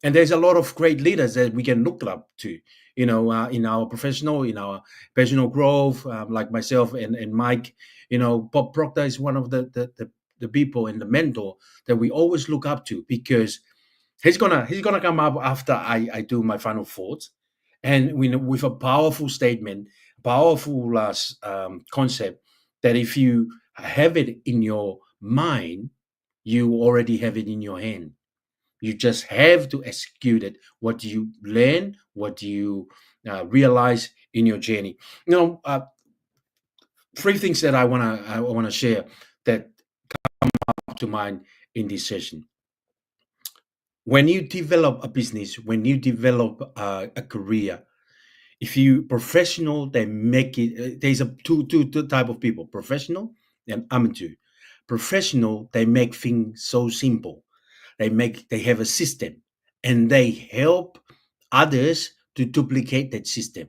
Speaker 9: And there's a lot of great leaders that we can look up to, in our professional, in our personal growth, like myself and Mike. Bob Proctor is one of the people and the mentor that we always look up to, because he's gonna come up after I do my final thoughts, and with a powerful statement, powerful concept, that if you have it in your mind, you already have it in your hand. You just have to execute it. What do you learn? What do you realize in your journey? Three things that I wanna share that come up to mind in this session. when you develop a business, when you develop a career, if you professional, they make it. There's a two type of people: professional and amateur. Professional, they make things so simple. They have a system, and they help others to duplicate that system.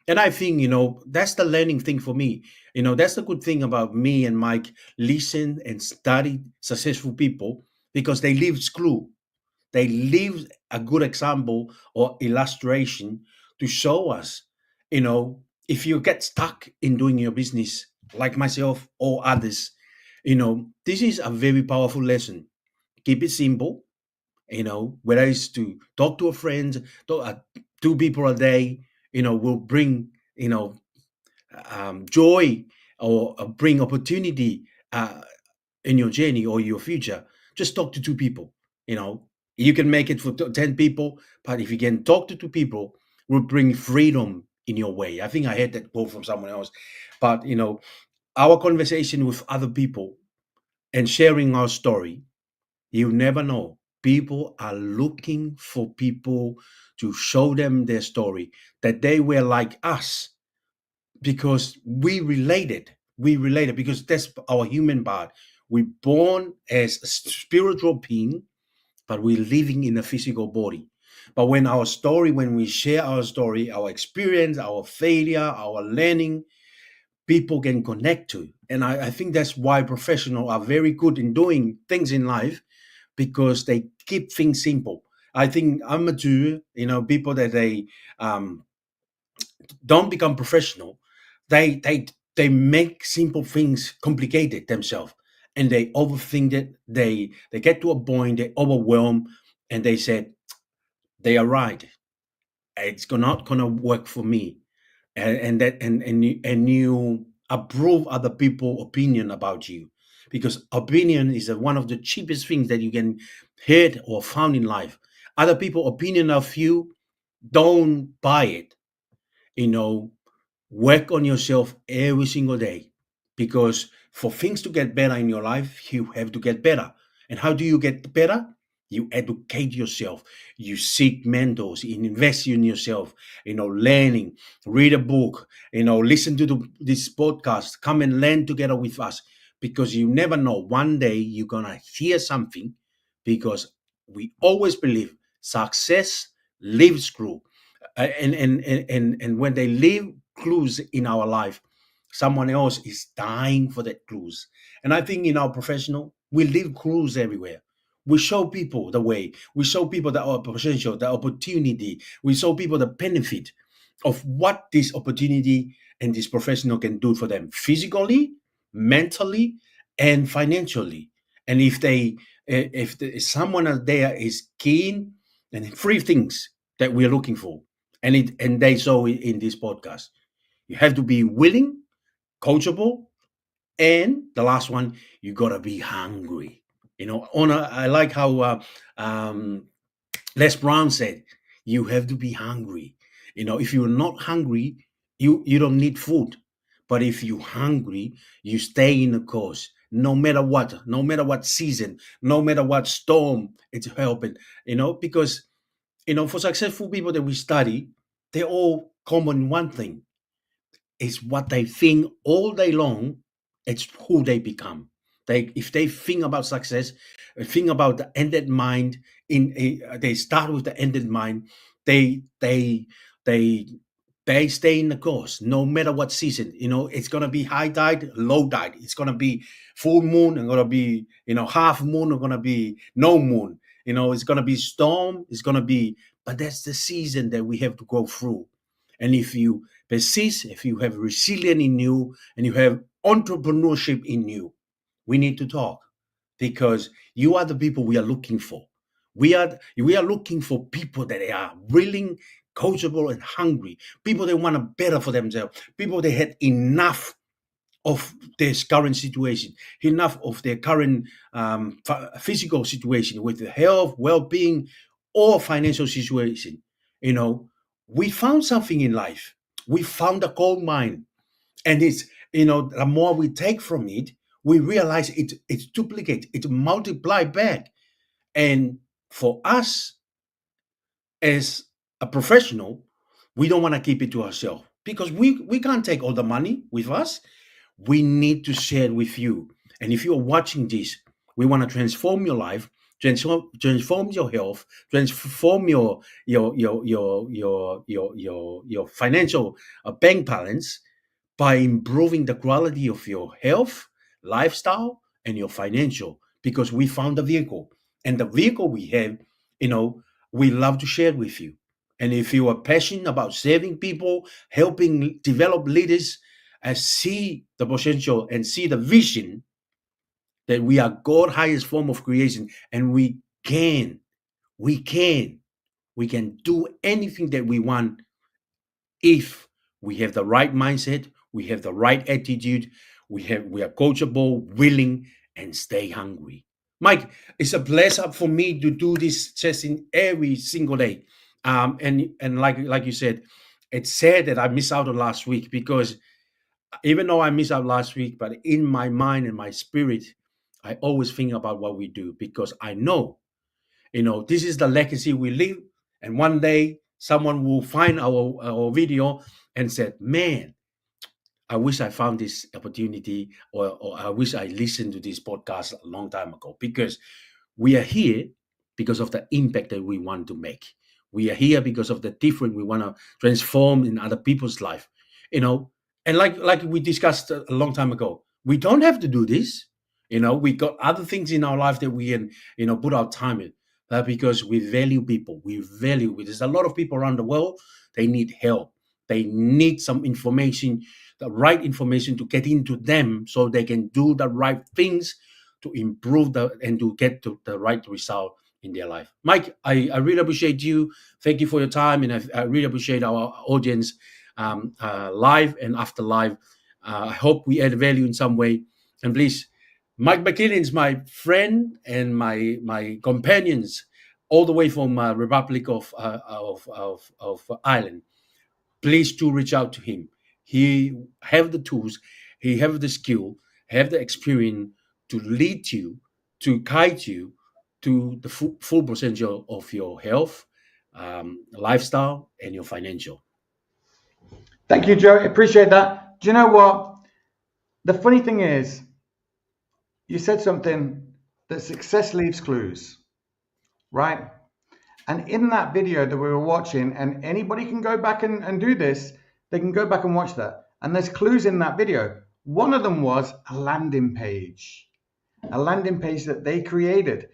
Speaker 9: And I think, that's the learning thing for me. That's the good thing about me and Mike. Listen and study successful people because they live school. They leave a good example or illustration to show us, if you get stuck in doing your business, like myself or others, this is a very powerful lesson. Keep it simple, whether it's to talk to a friend, two people a day, will bring, joy or bring opportunity in your journey or your future. Just talk to two people. You can make it for 10 people, but if you can talk to two people, will bring freedom in your way. I think I heard that quote from someone else. But our conversation with other people and sharing our story, you never know. People are looking for people to show them their story, that they were like us, because we related because that's our human part. We're born as a spiritual being, but we're living in a physical body. But when we share our story, our experience, our failure, our learning, people can connect to. And I think that's why professionals are very good in doing things in life, because they keep things simple. I think amateur, people that they don't become professional, they make simple things complicated themselves, and they overthink it. They get to a point, they overwhelm, and they said they are right. It's not gonna work for me, and you approve other people's opinion about you, because opinion is one of the cheapest things that you can hear or found in life. Other people's opinion of you, don't buy it. Work on yourself every single day, because for things to get better in your life, you have to get better. And how do you get better? You educate yourself, you seek mentors, you invest in yourself, learning, read a book, listen to this podcast, come and learn together with us, because you never know, one day you're gonna hear something, because we always believe success leaves clue. And when they leave clues in our life, someone else is dying for that clues. And I think in our professional, we leave clues everywhere. We show people the way. We show people the potential, the opportunity. We show people the benefit of what this opportunity and this professional can do for them physically, mentally, and financially. And if someone out there is keen, and three things that we're looking for, and they saw it in this podcast. You have to be willing, coachable, and the last one, you gotta be hungry. I like how Les Brown said, you have to be hungry. If you're not hungry, you don't need food. But if you're hungry, you stay in the course, no matter what season, no matter what storm it's helping. Because for successful people that we study, they all common one thing. It's what they think all day long. It's who they become. If they think about success, think about the ended mind. They start with the ended mind. They stay in the course, no matter what season. It's gonna be high tide, low tide. It's gonna be full moon, and gonna be half moon, or gonna be no moon. It's gonna be storm. It's gonna be, but that's the season that we have to go through. And if you persist, if you have resilience in you, and you have entrepreneurship in you, we need to talk, because you are the people we are looking for. We are looking for people that are willing, coachable, and hungry. People that want to better for themselves. People that had enough of their current situation, enough of their current physical situation with health, well-being, or financial situation. We found something in life. We found a gold mine, and it's the more we take from it, we realize it's duplicate, it multiply back. And for us as a professional, we don't want to keep it to ourselves because we can't take all the money with us. We need to share it with you. And if you're watching this, we want to transform your life, transform your health, transform your financial bank balance by improving the quality of your health, lifestyle, and your financial. Because we found the vehicle, and the vehicle we have, we love to share it with you. And if you are passionate about serving people, helping develop leaders, see the potential and see the vision that we are God's highest form of creation, and we can do anything that we want if we have the right mindset, we have the right attitude, we are coachable, willing, and stay hungry. Mike, it's a pleasure for me to do this session every single day. And like you said, it's sad that I missed out on last week, because even though I missed out last week, but in my mind and my spirit, I always think about what we do, because I know, this is the legacy we leave. And one day someone will find our video and said, man, I wish I found this opportunity, or I wish I listened to this podcast a long time ago, because we are here because of the impact that we want to make. We are here because of the difference we want to transform in other people's life, and like we discussed a long time ago, we don't have to do this. We got other things in our life that we can, put our time in, because we value people. There's a lot of people around the world. They need help. They need some information, the right information to get into them so they can do the right things to improve and to get to the right result in their life. Mike, I really appreciate you. Thank you for your time. And I really appreciate our audience, live and after live. I hope we add value in some way. And please, Mike McKinnon is my friend and my companions all the way from Republic of Ireland. Please do reach out to him. He have the tools, he have the skill, have the experience to lead you, to guide you to the full potential of your health, lifestyle, and your financial.
Speaker 3: Thank you, Joe. Appreciate that. Do you know what? The funny thing is, you said something that success leaves clues, right? And in that video that we were watching, and anybody can go back and do this, they can go back and watch that. And there's clues in that video. One of them was a landing page that they created.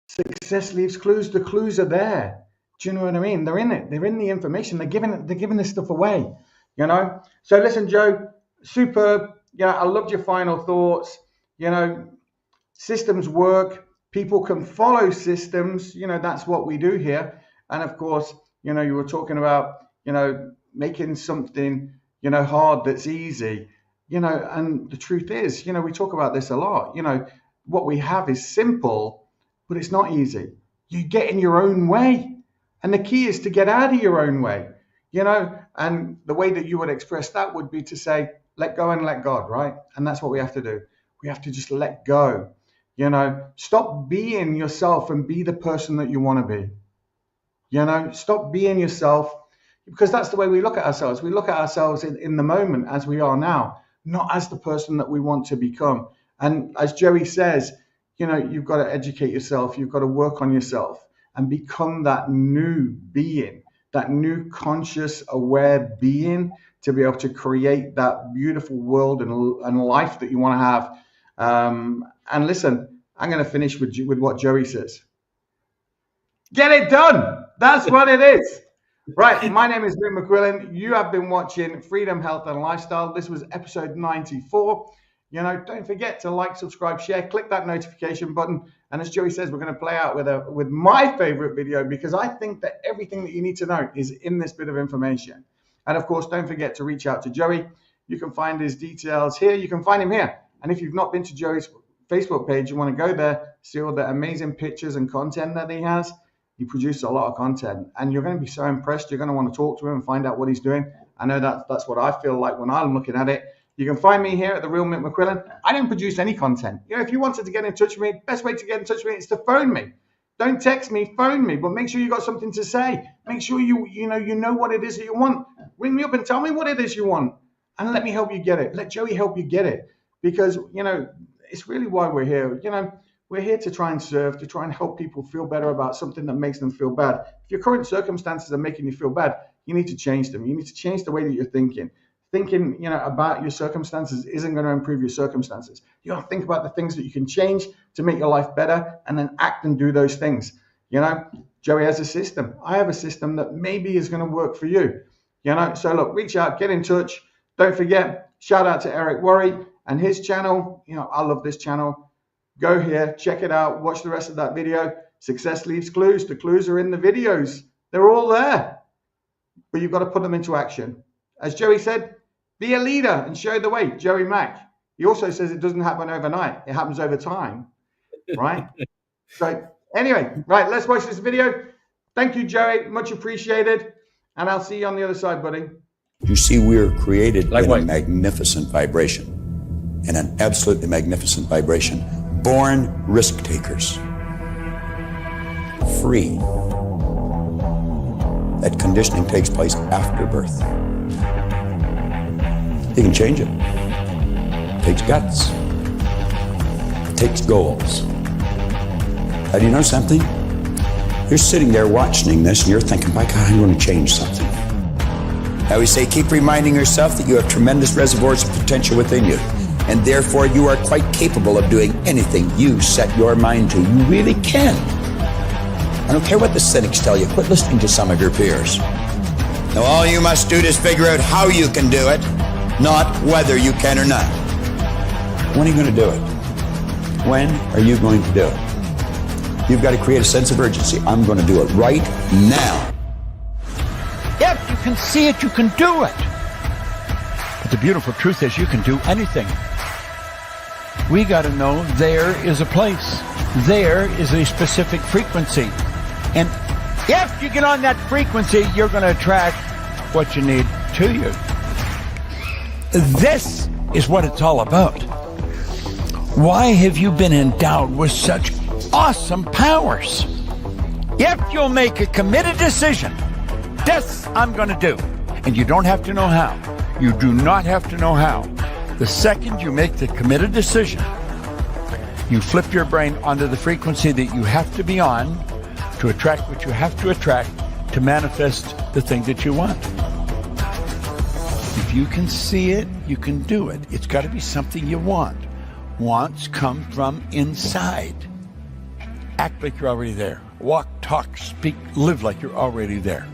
Speaker 3: Success leaves clues. The clues are there. Do you know what I mean? They're in it. They're in the information. They're giving this stuff away, So listen, Joe, superb. I loved your final thoughts. Systems work. People can follow systems. That's what we do here. And of course, you were talking about, making something, hard that's easy, and the truth is, we talk about this a lot. What we have is simple, but it's not easy. You get in your own way. And the key is to get out of your own way, and the way that you would express that would be to say, let go and let God, right? And that's what we have to do. We have to just let go. Stop being yourself and be the person that you want to be. Stop being yourself, because that's the way we look at ourselves. We look at ourselves in the moment as we are now, not as the person that we want to become. And as Joey says, you've got to educate yourself. You've got to work on yourself and become that new being, that new conscious, aware being to be able to create that beautiful world and life that you want to have. And listen, I'm going to finish with what Joey says. Get it done. That's what it is. Right. My name is Mick McQuillan. You have been watching Freedom, Health and Lifestyle. This was episode 94. Don't forget to like, subscribe, share, click that notification button. And as Joey says, we're going to play out with my favorite video, because I think that everything that you need to know is in this bit of information. And of course, don't forget to reach out to Joey. You can find his details here. You can find him here. And if you've not been to Joey's Facebook page, you want to go there, see all the amazing pictures and content that he has. He produces a lot of content, and you're going to be so impressed. You're going to want to talk to him and find out what he's doing. I know that's what I feel like when I'm looking at it. You can find me here at The Real Mick McQuillan. I don't produce any content. If you wanted to get in touch with me, best way to get in touch with me is to phone me. Don't text me, phone me, but make sure you got something to say. Make sure you know what it is that you want. Ring me up and tell me what it is you want, and let me help you get it. Let Joey help you get it, because it's really why we're here. We're here to try and serve, to try and help people feel better about something that makes them feel bad. If your current circumstances are making you feel bad, you need to change them. You need to change the way that you're thinking. Thinking, about your circumstances isn't going to improve your circumstances. You got to think about the things that you can change to make your life better, and then act and do those things. Joey has a system. I have a system that maybe is going to work for you. So look, reach out, get in touch. Don't forget, shout out to Eric Worre and his channel. I love this channel. Go here, check it out, watch the rest of that video. Success leaves clues. The clues are in the videos. They're all there. But you've got to put them into action. As Joey said, be a leader and show the way. Joey Mack. He also says it doesn't happen overnight. It happens over time, right? So anyway, right, let's watch this video. Thank you, Joey. Much appreciated. And I'll see you on the other side, buddy.
Speaker 1: You see, we are created in a magnificent vibration, in an absolutely magnificent vibration. Born risk takers. Free. That conditioning takes place after birth. You can change it. It takes guts. It takes goals. Do you know something? You're sitting there watching this and you're thinking, by God, I'm going to change something. I always say, keep reminding yourself that you have tremendous reservoirs of potential within you, and therefore you are quite capable of doing anything you set your mind to. You really can. I don't care what the cynics tell you. Quit listening to some of your peers. Now all you must do is figure out how you can do it, not whether you can or not. When are you going to do it? When are you going to do it? You've got to create a sense of urgency. I'm going to do it right now.
Speaker 2: If you can see it, you can do it. But the beautiful truth is you can do anything. We got to know there is a place. There is a specific frequency. And if you get on that frequency, you're going to attract what you need to you. This is what it's all about. Why have you been endowed with such awesome powers? If you'll make a committed decision, this I'm going to do. And you don't have to know how. You do not have to know how. The second you make the committed decision, you flip your brain onto the frequency that you have to be on to attract what you have to attract to manifest the thing that you want. If you can see it, you can do it. It's got to be something you want. Wants come from inside. Act like you're already there. Walk, talk, speak, live like you're already there.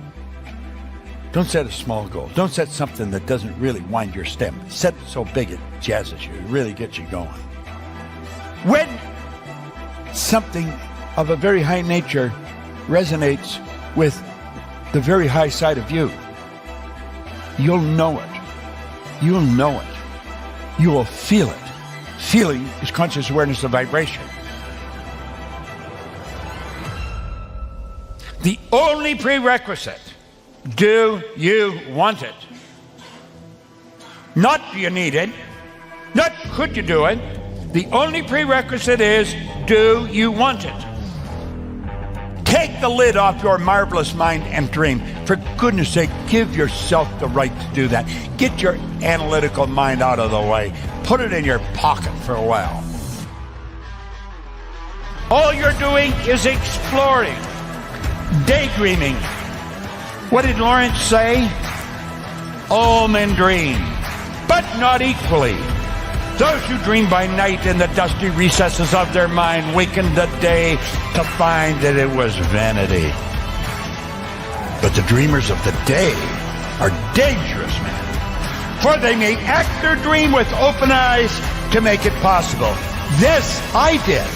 Speaker 2: Don't set a small goal. Don't set something that doesn't really wind your stem. Set it so big it jazzes you. It really gets you going. When something of a very high nature resonates with the very high side of you, you'll know it. You'll know it. You will feel it. Feeling is conscious awareness of vibration. The only prerequisite, do you want it? Not do you need it, not could you do it. The only prerequisite is, do you want it? Take the lid off your marvelous mind and dream. For goodness sake, give yourself the right to do that. Get your analytical mind out of the way. Put it in your pocket for a while. All you're doing is exploring, daydreaming. What did Lawrence say? All men dream, but not equally. Those who dream by night in the dusty recesses of their mind waken the day to find that it was vanity. But the dreamers of the day are dangerous men, for they may act their dream with open eyes to make it possible. This I did.